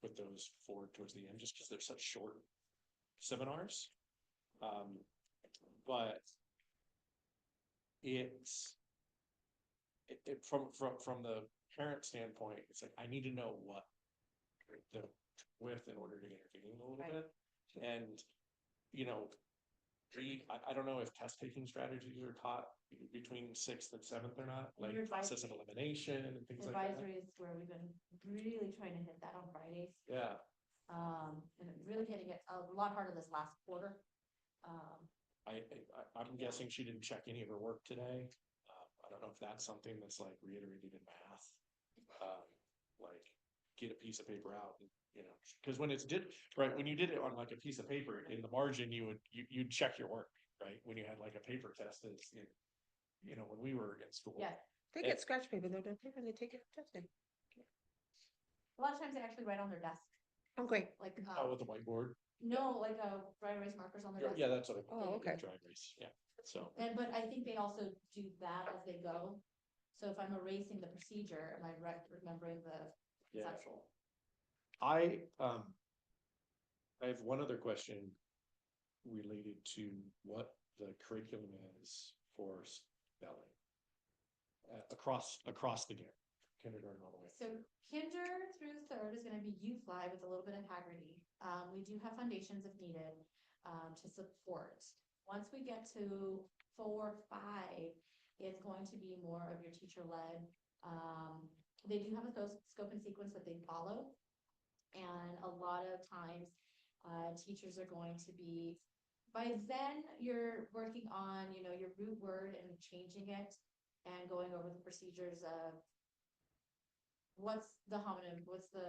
S3: put those forward towards the end, just because they're such short seminars. But it's from the parent standpoint, it's like, I need to know what the with in order to intervene a little
S4: Right.
S3: bit. And, you know, I don't know if test taking strategies are taught between sixth and seventh or not, like
S4: Your
S3: process of
S4: advisory-
S3: elimination and things like that.
S4: Advisory is where we've been really trying to hit that on Fridays.
S3: Yeah,
S4: And really hitting it a lot harder this last quarter.
S3: I'm guessing she didn't check any of her work today. I don't know if that's something that's like reiterated in math. Like get a piece of paper out and, you know, because when when you did it on like a piece of paper in the margin, you'd check your work, right? When you had like a paper test, when we were in school.
S4: Yeah,
S2: They get scratch paper though, don't they, when they take it testing?
S4: a lot of times they actually write on their desk,
S2: Oh, great.
S4: like,
S3: Oh, with the whiteboard.
S4: no, like, dry erase markers on their desk.
S3: Yeah, that's what I.
S2: Oh, okay.
S3: Dry erase, yeah, so.
S4: But I think they also do that as they go. So if I'm erasing the procedure, am I remembering the
S3: Yeah.
S4: conceptual?
S3: I have one other question related to what the curriculum is for spelling. Across the gamut, kindergarten all the way.
S4: So kinder through third is gonna be U-Fly with a little bit of Haggerty. We do have foundations if needed, to support. Once we get to 4, 5, it's going to be more of your teacher-led. They do have a scope and sequence that they follow. And a lot of times, teachers are going to be, by then, you're working on, your root word and changing it and going over the procedures of what's the homonym, what's the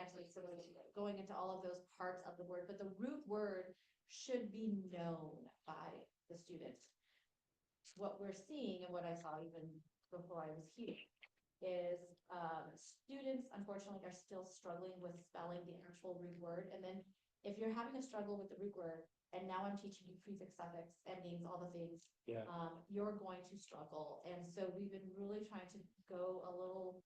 S4: antecedent, going into all of those parts of the word, but the root word should be known by the student. What we're seeing and what I saw even before I was here is students unfortunately are still struggling with spelling the actual root word. And then if you're having a struggle with the root word, and now I'm teaching you prefix, suffix, endings, all the things,
S3: Yeah.
S4: You're going to struggle. And so we've been really trying to go a little,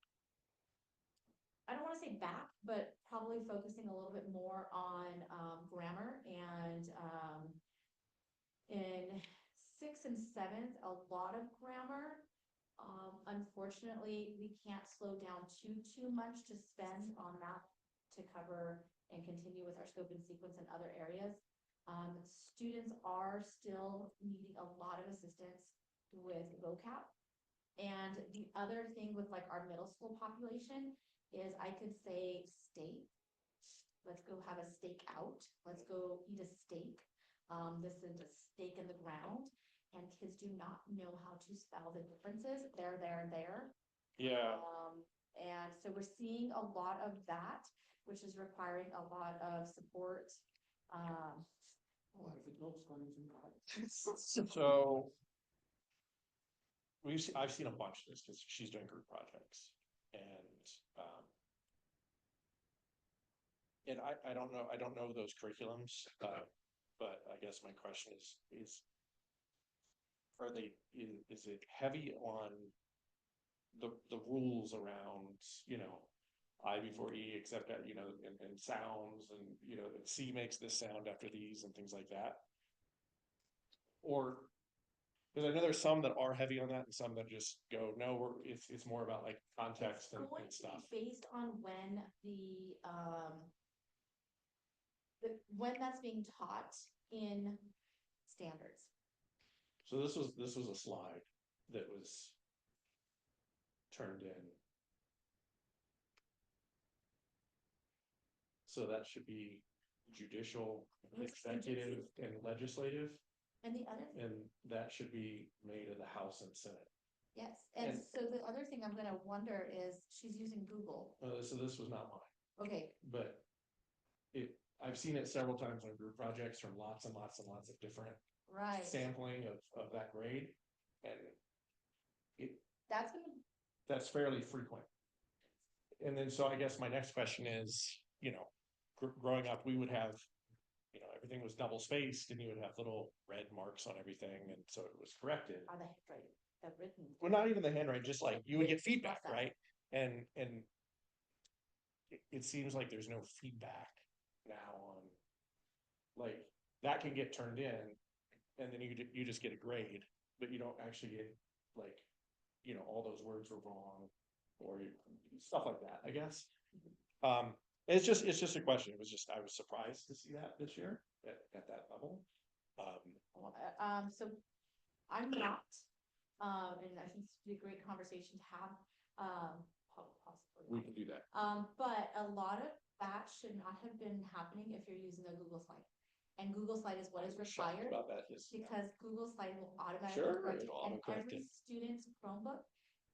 S4: I don't want to say back, but probably focusing a little bit more on grammar. And in 6th and 7th, a lot of grammar. Unfortunately, we can't slow down too much to spend on that to cover and continue with our scope and sequence in other areas. Students are still needing a lot of assistance with vocab. And the other thing with like our middle school population is I could say steak. Let's go have a steak out. Let's go eat a steak. This is a stake in the ground. And kids do not know how to spell the differences. There.
S3: Yeah.
S4: And so we're seeing a lot of that, which is requiring a lot of support.
S1: A lot of adults going through that.
S3: So. I've seen a bunch of this because she's doing group projects and I don't know those curriculums, but I guess my question is is it heavy on the rules around, I before E except that, and sounds and, C makes this sound after these and things like that? Or, because I know there's some that are heavy on that and some that just go, no, it's more about like context
S4: It's going
S3: and
S4: to
S3: stuff.
S4: be based on when when that's being taught in standards.
S3: So this was a slide that was turned in. So that should be judicial, executive, and legislative,
S4: And the other thing,
S3: and that should be made of the House and Senate.
S4: yes, and
S3: and-
S4: so the other thing I'm gonna wonder is she's using Google.
S3: So this was not mine,
S4: Okay,
S3: but I've seen it several times on group projects from lots and lots and lots of different
S4: right.
S3: sampling of that grade, and
S4: That's gonna,
S3: that's fairly frequent. And then, so I guess my next question is, growing up, we would have, everything was double spaced and you would have little red marks on everything. And so it was corrected.
S4: are the handwriting, the written.
S3: Well, not even the handwriting, just like you would get feedback,
S4: Love that.
S3: right? And it seems like there's no feedback now on, like, that can get turned in and then you just get a grade, but you don't actually get like, all those words were wrong or stuff like that, I guess. It's just a question. It was just, I was surprised to see that this year at that level.
S4: So I'm not, and I think this would be a great conversation to have, possibly.
S3: We can do that.
S4: But a lot of that should not have been happening if you're using a Google slide. And Google slide is what is
S3: I'm shocked
S4: required
S3: about that.
S4: because Google slide will automatically
S3: Sure,
S4: correct it.
S3: it'll
S4: And
S3: auto-correct
S4: every
S3: it.
S4: student's Chromebook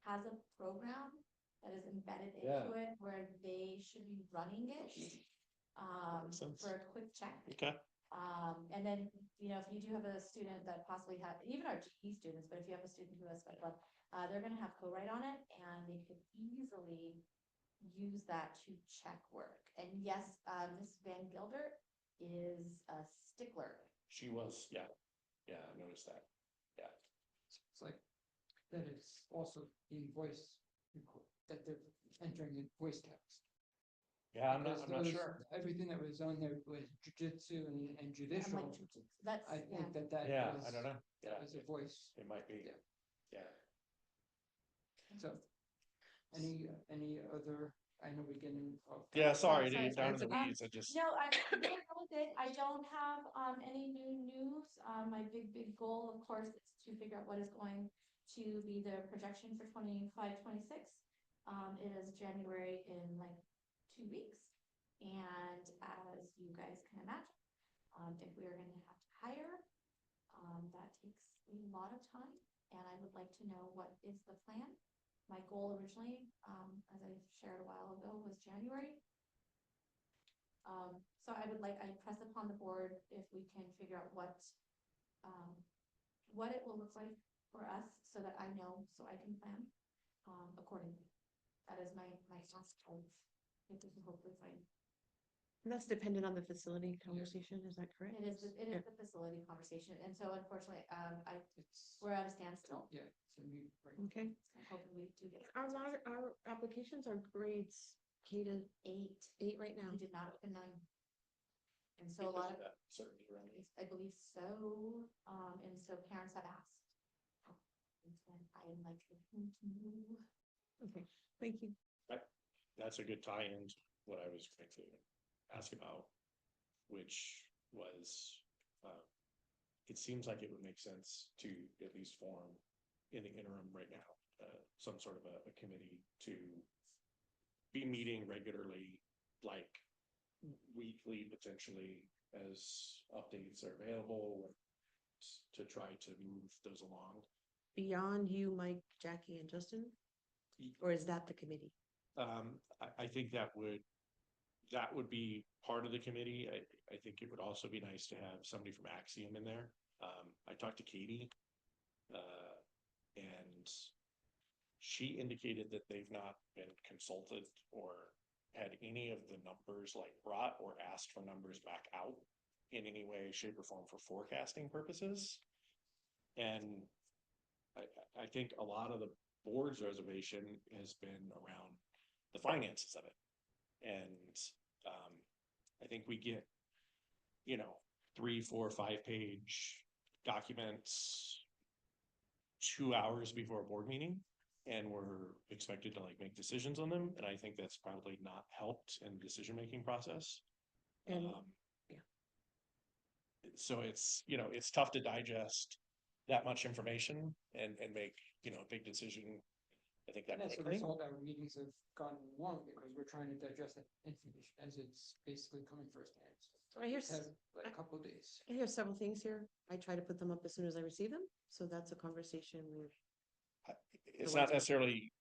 S4: has a program that is embedded
S3: Yeah.
S4: into it where they should be running it.
S3: Makes sense.
S4: For a quick check.
S3: Okay.
S4: And then, you know, if you do have a student that possibly had, even our GE students, but if you have a student who has special ed, they're gonna have co-write on it, and they could easily use that to check work. And yes, Ms. Van Gilder is a stickler.
S3: She was, yeah, I noticed that, yeah.
S1: It's like, that it's also in voice, that they're entering in voice text.
S3: Yeah, I'm
S1: Because
S3: not
S1: those-
S3: sure.
S1: Everything that was on there was jujitsu and
S4: I'm
S1: judicial.
S4: like, that's,
S1: I
S4: yeah.
S1: think that
S3: Yeah,
S1: was.
S3: I don't know, yeah,
S1: That was a voice,
S3: it might be,
S1: Yeah.
S3: yeah.
S1: so. Any other, I know we're getting off.
S3: Yeah, sorry,
S4: sorry,
S3: dude, down to the
S4: sorry.
S3: weeds, I just,
S4: No, I'm really done with it. I don't have, any new news. My big goal, of course, is to figure out what is going to be the projection for 25-26. It is January in like 2 weeks. And as you guys can imagine, if we are gonna have to hire, that takes a lot of time. And I would like to know what is the plan. My goal originally, as I shared a while ago, was January. So I press upon the board if we can figure out what it will look like for us so that I know, so I can plan, accordingly. That is my task of, if we can hopefully find.
S2: And that's dependent on the facility conversation, is that correct?
S4: It is the facility conversation. And so unfortunately,
S1: It's,
S4: we're at a standstill.
S1: yeah, it's a new.
S2: Okay,
S4: Hoping we do get.
S2: our applications are grades K to 8 right now.
S4: We did not open 9. And so a lot of,
S3: certainty around it.
S4: I believe so, and so parents have asked. And I am like,
S2: Okay, thank you.
S3: That's a good tie-in to what I was going to ask about, which was, it seems like it would make sense to at least form in the interim right now, some sort of a committee to be meeting regularly, like weekly potentially, as updates are available, to try to move those along.
S2: Beyond you, Mike, Jackie, and Justin? Or is that the committee?
S3: I think that would be part of the committee. I think it would also be nice to have somebody from Axiom in there. I talked to Katie, and she indicated that they've not been consulted or had any of the numbers like brought or asked for numbers back out in any way, shape, or form for forecasting purposes. And I think a lot of the board's reservation has been around the finances of it. And I think we get, 3, 4, 5-page documents 2 hours before a board meeting, and we're expected to like make decisions on them. And I think that's probably not helped in the decision-making process.
S2: And
S3: Yeah. So it's tough to digest that much information and make, a big decision. I think that
S1: And as a
S3: quickly.
S1: result, our meetings have gone long because we're trying to digest that information as it's basically coming firsthand.
S2: so I hear,
S1: Have like a couple of days.
S2: I hear several things here. I try to put them up as soon as I receive them. So that's a conversation with,
S3: It's not necessarily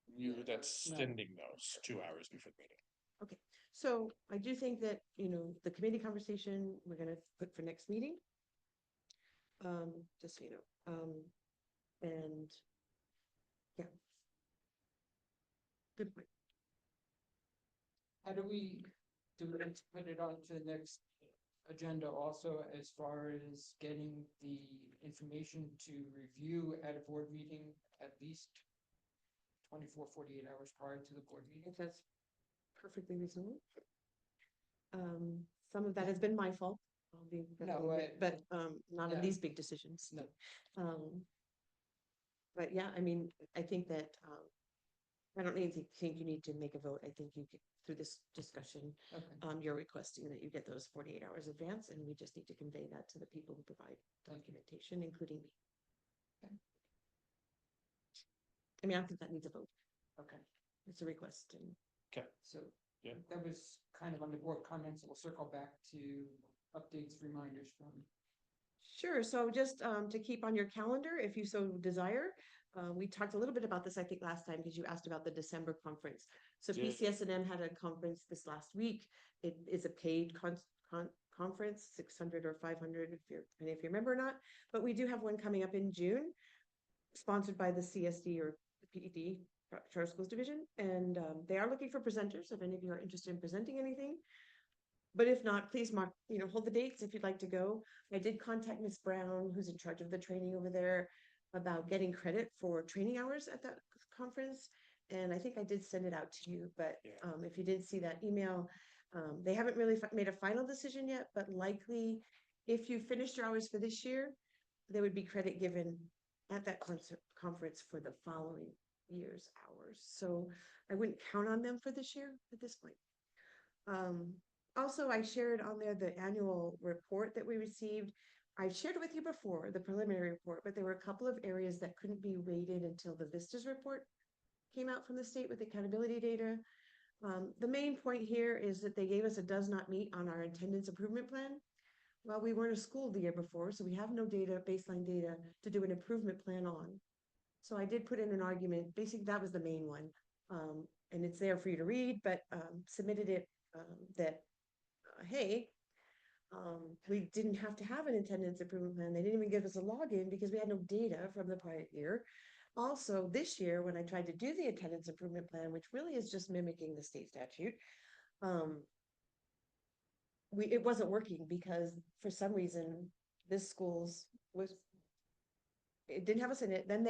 S3: you that's
S1: No.
S3: sending those 2 hours before the meeting.
S2: okay. So I do think that, the committee conversation, we're gonna put for next meeting. Just so you know, and yeah. Good point.
S1: How do we put it on to the next agenda also as far as getting the information to review at a board meeting at least 24, 48 hours prior to the board meeting?
S2: If that's perfectly reasonable. Some of that has been my fault. I'll be,
S1: No,
S2: but not in
S1: yeah.
S2: these big decisions.
S1: No.
S2: But yeah, I mean, I think that I don't think you need to make a vote. I think you could, through this discussion,
S1: Okay,
S2: you're requesting that you get those 48 hours advance, and we just need to convey that to the people who provide documentation, including me.
S1: Okay.
S2: I mean, I don't think that needs a vote.
S1: okay.
S2: It's a request, and
S1: So
S3: Yeah.
S1: that was kind of on the board comments. We'll circle back to updates, reminders from.
S2: sure. So just to keep on your calendar, if you so desire, we talked a little bit about this, I think, last time, because you asked about the December conference. So
S3: Did.
S2: PCS&M had a conference this last week. It is a paid conference, 600 or 500 if you remember or not, but we do have one coming up in June, sponsored by the CSD or the PED, Charter Schools Division, and they are looking for presenters, if any of you are interested in presenting anything. But if not, please mark, hold the dates if you'd like to go. I did contact Miss Brown, who's in charge of the training over there, about getting credit for training hours at that conference. And I think I did send it out to you, but
S3: Yeah.
S2: if you didn't see that email, they haven't really made a final decision yet, but likely if you finished your hours for this year, there would be credit given at that conference for the following year's hours. So I wouldn't count on them for this year at this point. Also, I shared on there the annual report that we received. I shared with you before the preliminary report, but there were a couple of areas that couldn't be rated until the Vistas report came out from the state with accountability data. The main point here is that they gave us a does not meet on our attendance improvement plan. Well, we weren't a school the year before, so we have no data, baseline data to do an improvement plan on. So I did put in an argument, basically that was the main one. And it's there for you to read, but submitted it that, hey, we didn't have to have an attendance improvement plan. They didn't even give us a login because we had no data from the prior year. Also, this year, when I tried to do the attendance improvement plan, which really is just mimicking the state statute, it wasn't working because for some reason this it didn't have us in it. Then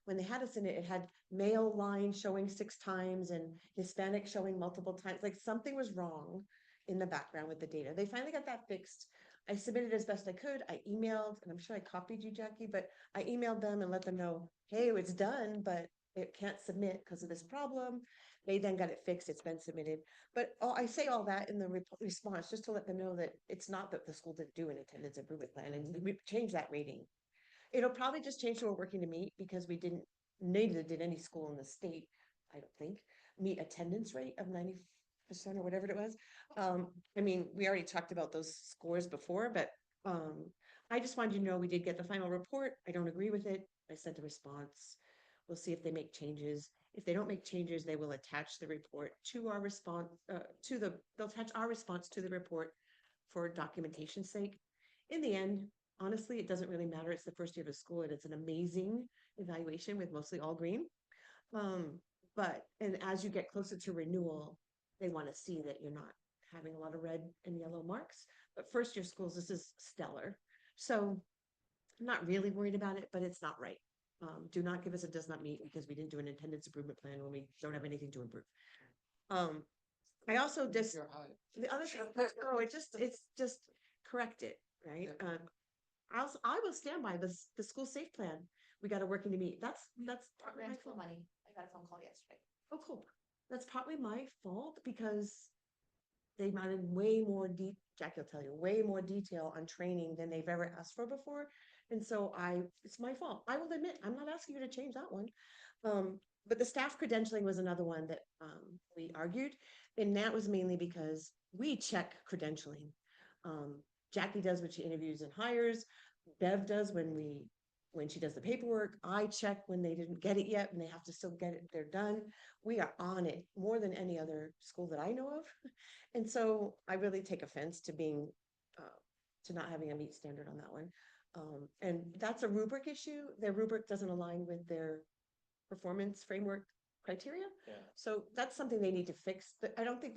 S2: when they had us in it, it had male line showing 6 times and Hispanic showing multiple times. Like something was wrong in the background with the data. They finally got that fixed. I submitted as best I could. I emailed, and I'm sure I copied you, Jackie, but I emailed them and let them know, hey, it's done, but it can't submit because of this problem. They then got it fixed. It's been submitted. But I say all that in the response just to let them know that it's not that the school didn't do an attendance improvement plan, and we changed that rating. It'll probably just change to a working to meet because neither did any school in the state, I don't think, meet attendance rate of 90% or whatever it was. I mean, we already talked about those scores before, but I just wanted you to know we did get the final report. I don't agree with it. I sent a response. We'll see if they make changes. If they don't make changes, they will attach the report to our response, they'll attach our response to the report for documentation's sake. In the end, honestly, it doesn't really matter. It's the first year of school and it's an amazing evaluation with mostly all green. And as you get closer to renewal, they want to see that you're not having a lot of red and yellow marks. But first year schools, this is stellar. So I'm not really worried about it, but it's not right. Do not give us a does not meet because we didn't do an attendance improvement plan when we don't have anything to improve. I also just, the other thing, it's just correct it, right? I will stand by the school safe plan. We got to working to meet. That's partly my fault.
S4: Money. I got a phone call yesterday.
S2: Oh, cool. That's partly my fault because they wanted way more Jackie will tell you, way more detail on training than they've ever asked for before. And so it's my fault. I will admit, I'm not asking you to change that one. But the staff credentialing was another one that we argued. And that was mainly because we check credentialing. Jackie does when she interviews and hires. Bev does when she does the paperwork. I check when they didn't get it yet and they have to still get it, they're done. We are on it more than any other school that I know of. And so I really take offense to to not having a meet standard on that one. And that's a rubric issue. Their rubric doesn't align with their performance framework criteria.
S3: Yeah.
S2: So that's something they need to fix. But I think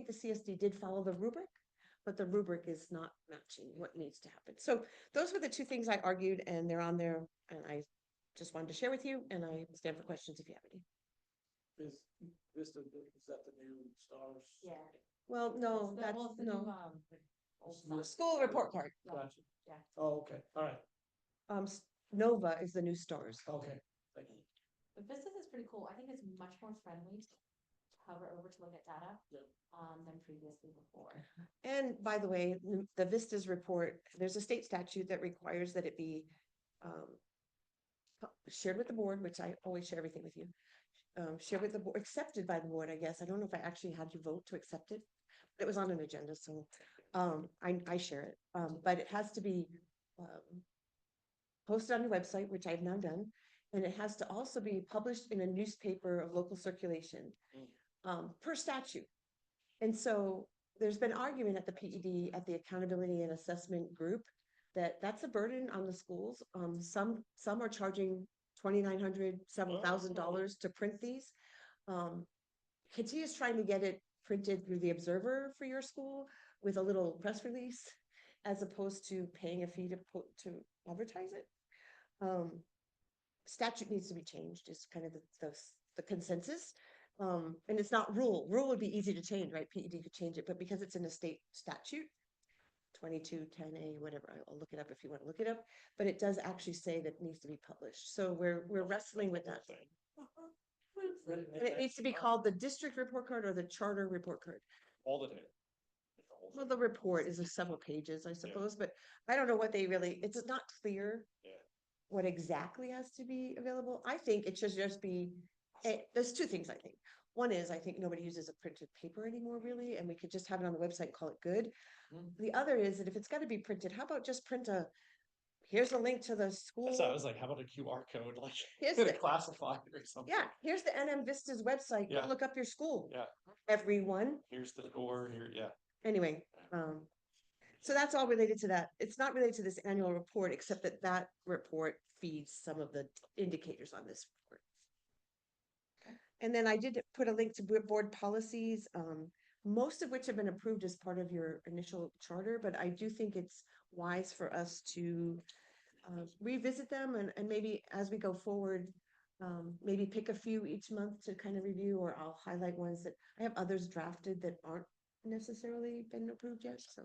S2: the CSD did follow the rubric, but the rubric is not matching what needs to happen. So those were the two things I argued and they're on there and I just wanted to share with you and I stand for questions if you have any.
S5: Is that the new stars?
S4: Yeah.
S2: Well, no, that's no.
S5: New
S2: School report card.
S5: Gotcha.
S4: Yeah.
S5: Oh, okay, all right,
S2: Nova is the new stars.
S5: okay, thank you.
S4: But Vistas is pretty cool. I think it's much more friendly to hover over to look at data.
S5: Yeah.
S4: Than previously before.
S2: And by the way, the Vistas report, there's a state statute that requires that it be shared with the board, which I always share everything with you. Shared with the board, accepted by the board, I guess. I don't know if I actually had you vote to accept it. It was on an agenda, so I share it. But it has to be posted on your website, which I've now done. And it has to also be published in a newspaper of local circulation per statute. And so there's been argument at the PED, at the Accountability and Assessment Group, that that's a burden on the schools. Some are charging $2,900, several $1,000 to print these. Katia is trying to get it printed through the Observer for your school with a little press release, as opposed to paying a fee to advertise it. Statute needs to be changed is kind of the consensus. And it's not rule would be easy to change, right? PED could change it, but because it's in a state statute, 2210A, whatever, I'll look it up if you want to look it up, but it does actually say that it needs to be published. So we're wrestling with that. And it needs to be called the district report card or the charter report card.
S3: All the data.
S2: Well, the report is several pages, I suppose, but I don't know what they really, it's not clear
S3: Yeah.
S2: what exactly has to be available. I think it should just be, there's two things I think. One is, I think nobody uses a printed paper anymore, really, and we could just have it on the website and call it good. The other is that if it's gotta be printed, how about just print here's a link to the school.
S3: So I was like, how about a QR code, like,
S2: Here's
S3: get
S2: the-
S3: it classified or something?
S2: Yeah, here's the NM Vista's website, go
S3: Yeah.
S2: look up your school.
S3: Yeah.
S2: Everyone,
S3: Here's the score, here, yeah.
S2: anyway, so that's all related to that. It's not related to this annual report, except that report feeds some of the indicators on this report. And then I did put a link to board policies, most of which have been approved as part of your initial charter, but I do think it's wise for us to revisit them and maybe as we go forward, maybe pick a few each month to kind of review, or I'll highlight ones that I have others drafted that aren't necessarily been approved yet, so.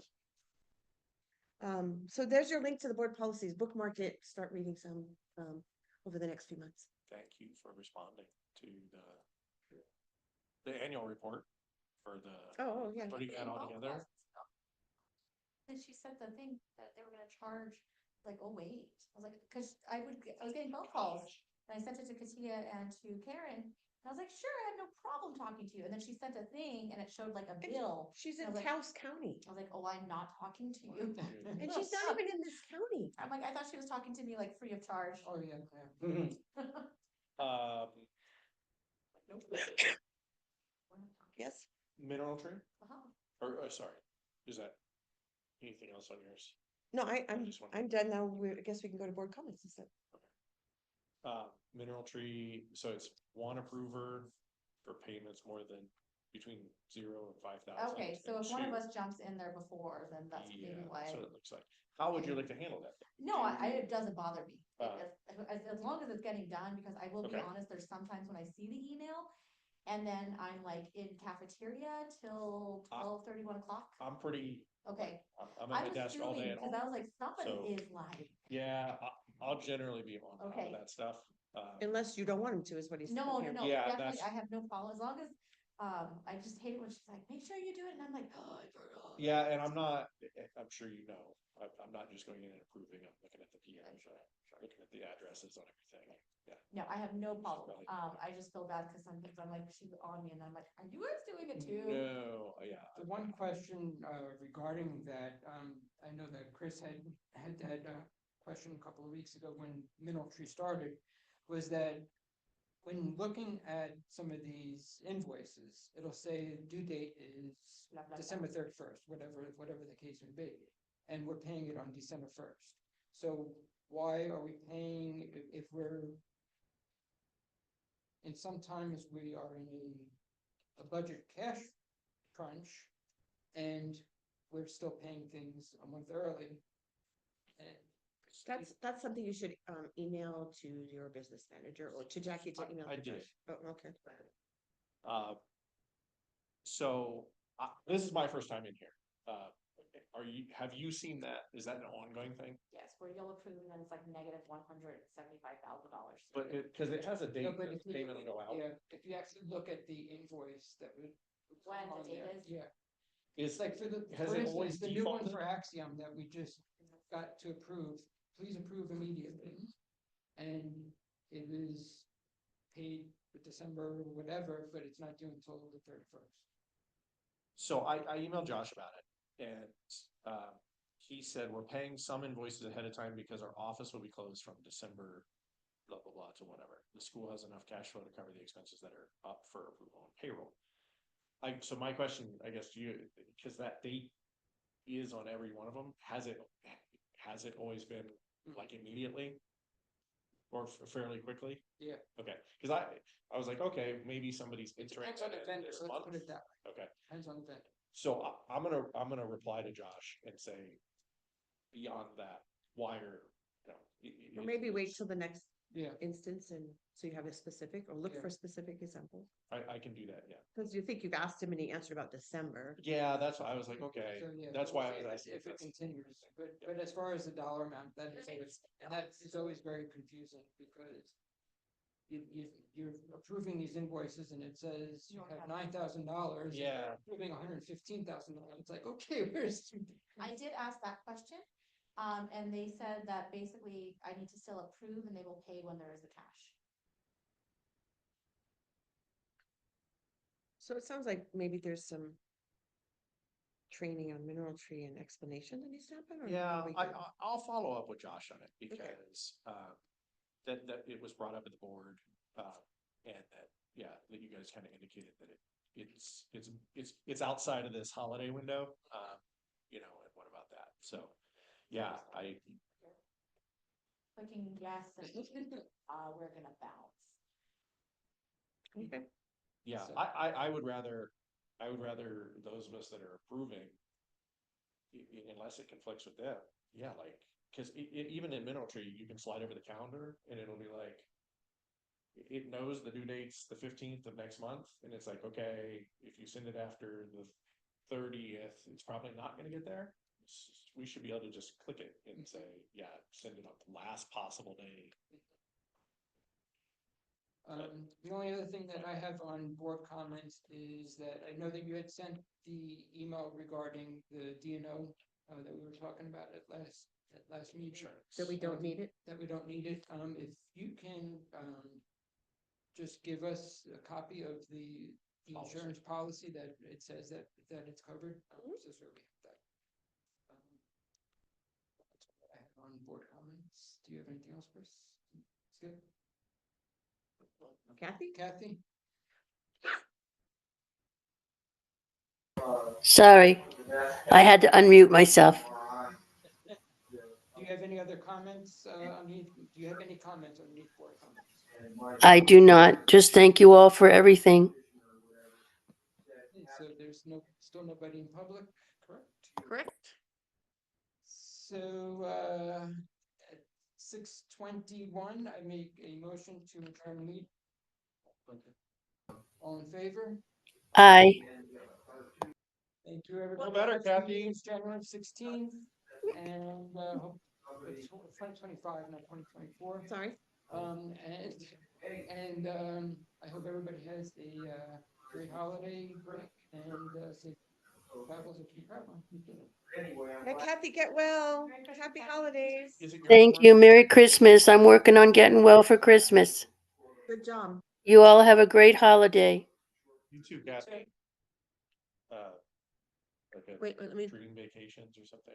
S2: So there's your link to the board policies, bookmark it, start reading some over the next few months.
S3: Thank you for responding to the annual report for the,
S2: Oh, yeah.
S3: putting that all together.
S4: And she said the thing that they were gonna charge, like, oh, wait, I was like, cause I was getting phone calls. And I sent it to Katia and to Karen, and I was like, sure, I have no problem talking to you, and then she sent a thing and it showed like a bill.
S2: She's
S4: I
S2: in
S4: was like-
S2: Taos County,
S4: I was like, oh, I'm not talking to you.
S2: and she's not even in this county.
S4: I'm like, I thought she was talking to me like free of charge.
S1: Oh, yeah, yeah.
S4: Nope.
S2: Yes,
S3: Mineral tree,
S4: Uh-huh.
S3: or, sorry, is that anything else on yours?
S2: no, I'm
S3: just wondering.
S2: done now. I guess we can go to board comments instead.
S3: Mineral tree, so it's one approver for payments more than between 0 and 5,000.
S4: Okay, so if one of
S3: and
S4: us jumps in there before, then that's
S3: two.
S4: maybe
S3: Yeah,
S4: why.
S3: that's what it looks like. How would you like to handle that?
S4: No, it doesn't bother me.
S3: Uh,
S4: As long as it's getting done, because I will be
S3: Okay.
S4: honest, there's sometimes when I see the email and then I'm like in cafeteria till 12:30, 1 o'clock.
S3: I'm pretty,
S4: Okay,
S3: I'm
S4: I
S3: at my
S4: was
S3: desk all day
S4: assuming,
S3: at
S4: because
S3: home.
S4: I was like, somebody
S3: So-
S4: is lying.
S3: Yeah, I'll generally be on top
S4: Okay.
S3: of that stuff.
S2: Unless you don't want him to, is what he's.
S4: No,
S2: okay.
S3: Yeah,
S4: definitely,
S3: that's-
S4: I have no problem, as long as, I just hate it when she's like, make sure you do it, and I'm like, oh, I forgot.
S3: Yeah, and I'm not, I'm sure you know, I'm not just going in and approving, I'm looking at the PMs, looking at the addresses on everything. Yeah.
S4: No, I have no problem,
S3: Really?
S4: I just feel bad, because sometimes I'm like, she's on me, and I'm like, are you guys doing it too?
S3: No, yeah.
S1: The one question regarding that, I know that Chris had a question a couple of weeks ago when Mineral Tree started, was that when looking at some of these invoices, it'll say due date is
S4: Blah, blah, blah.
S1: December 31st, whatever the case may be, and we're paying it on December 1st. So why are we paying if we're, and sometimes we are in a budget cash crunch, and we're still paying things a month early. And
S2: That's something you should email to your business manager or to Jackie to email.
S3: I
S2: to
S3: did.
S2: Josh. Oh, okay.
S3: So, this is my first time in here. Have you seen that? Is that an ongoing thing?
S4: Yes, where you'll approve, and then it's like -$175,000.
S3: But cause it has a date,
S1: No, but
S3: that
S1: if you
S3: payment
S1: look
S3: will go
S1: at-
S3: out.
S1: Yeah, if you actually look at the invoice that would.
S4: When the
S1: on
S4: date
S1: there,
S4: is?
S1: Yeah,
S3: It's
S1: it's like for
S3: has
S1: for
S3: it
S1: instance,
S3: always
S1: the new one
S3: defaulted?
S1: for Axiom that we just got to approve, please approve immediately. And it is paid for December or whatever, but it's not due until the 31st.
S3: So I emailed Josh about it and, he said, we're paying some invoices ahead of time because our office will be closed from December, blah, blah, blah, to whatever. The school has enough cash flow to cover the expenses that are up for approval on payroll. So my question, I guess, to you, because that date is on every one of them, has it always been like immediately? Or fairly quickly?
S1: Yeah.
S3: Okay, cause I was like, okay, maybe somebody's
S1: It
S3: entering.
S1: depends on the
S3: it
S1: vendor,
S3: this
S1: so let's
S3: month.
S1: put it that way.
S3: Okay,
S1: Depends on the vendor.
S3: so I'm gonna reply to Josh and say, beyond that, why are, you know.
S2: Or maybe wait till the next
S1: Yeah.
S2: instance and so you have a specific, or look
S1: Yeah.
S2: for specific examples.
S3: I can do that, yeah.
S2: Because you think you've asked him and he answered about December.
S3: Yeah, that's why I was like, okay,
S1: So, yeah,
S3: that's
S1: we'll
S3: why I
S1: see
S3: was
S1: if
S3: asking.
S1: If it continues, but as far as the dollar amount, that is always very confusing because you're approving these invoices and it says you have $9,000.
S3: Yeah.
S1: Approving $115,000. It's like, okay, where's?
S4: I did ask that question, and they said that basically I need to still approve and they will pay when there is the cash.
S2: So it sounds like maybe there's some training on mineral tree and explanation that needs to happen. Or
S3: Yeah,
S2: are we
S3: I,
S2: good?
S3: I'll follow up with Josh on it because, that it was brought up at the board, and that, yeah, that you guys kind of indicated that it's outside of this holiday window, you know, and what about that? So, yeah,
S4: Clicking yes, and, we're gonna bounce.
S2: Okay.
S3: yeah,
S1: So-
S3: I would rather those of us that are approving, unless it conflicts with them, yeah, like, cause even in Mineral Tree, you can slide over the calendar and it'll be like, it knows the due date's the 15th of next month, and it's like, okay, if you send it after the 30th, it's probably not gonna get there. We should be able to just click it and say, yeah, send it on the last possible day.
S1: The only other thing that I have on board comments is that I know that you had sent the email regarding the DNO that we were talking about at last meeting.
S2: So we don't need it?
S1: That we don't need it. If you can, just give us a copy of the
S3: Policy.
S1: insurance policy that it says that it's covered, so we have that. That's what I have on board comments. Do you have anything else, Chris? It's good.
S2: Kathy?
S1: Kathy?
S6: Sorry, I had to unmute myself.
S1: Do you have any other comments, do you have any comments underneath board comments?
S6: I do not. Just thank you all for everything.
S1: Okay, so there's still nobody in public, correct?
S2: Correct.
S1: So, at 6:21, I make a motion to adjourn the meeting. All in favor?
S6: Aye.
S1: Thank you, everybody.
S3: better,
S1: Next meeting
S3: Kathy.
S1: is January 16th, and, it's 2025, not 2024.
S2: Sorry.
S1: I hope everybody has a, great holiday break and, safe travels if you travel.
S2: Yeah, Kathy, get well. Happy holidays.
S3: Is it your
S6: Thank
S3: homework?
S6: you. Merry Christmas. I'm working on getting well for Christmas.
S2: Good job.
S6: You all have a great holiday.
S3: You too, Kathy. Like a
S2: Wait, let me,
S3: dream vacations or something.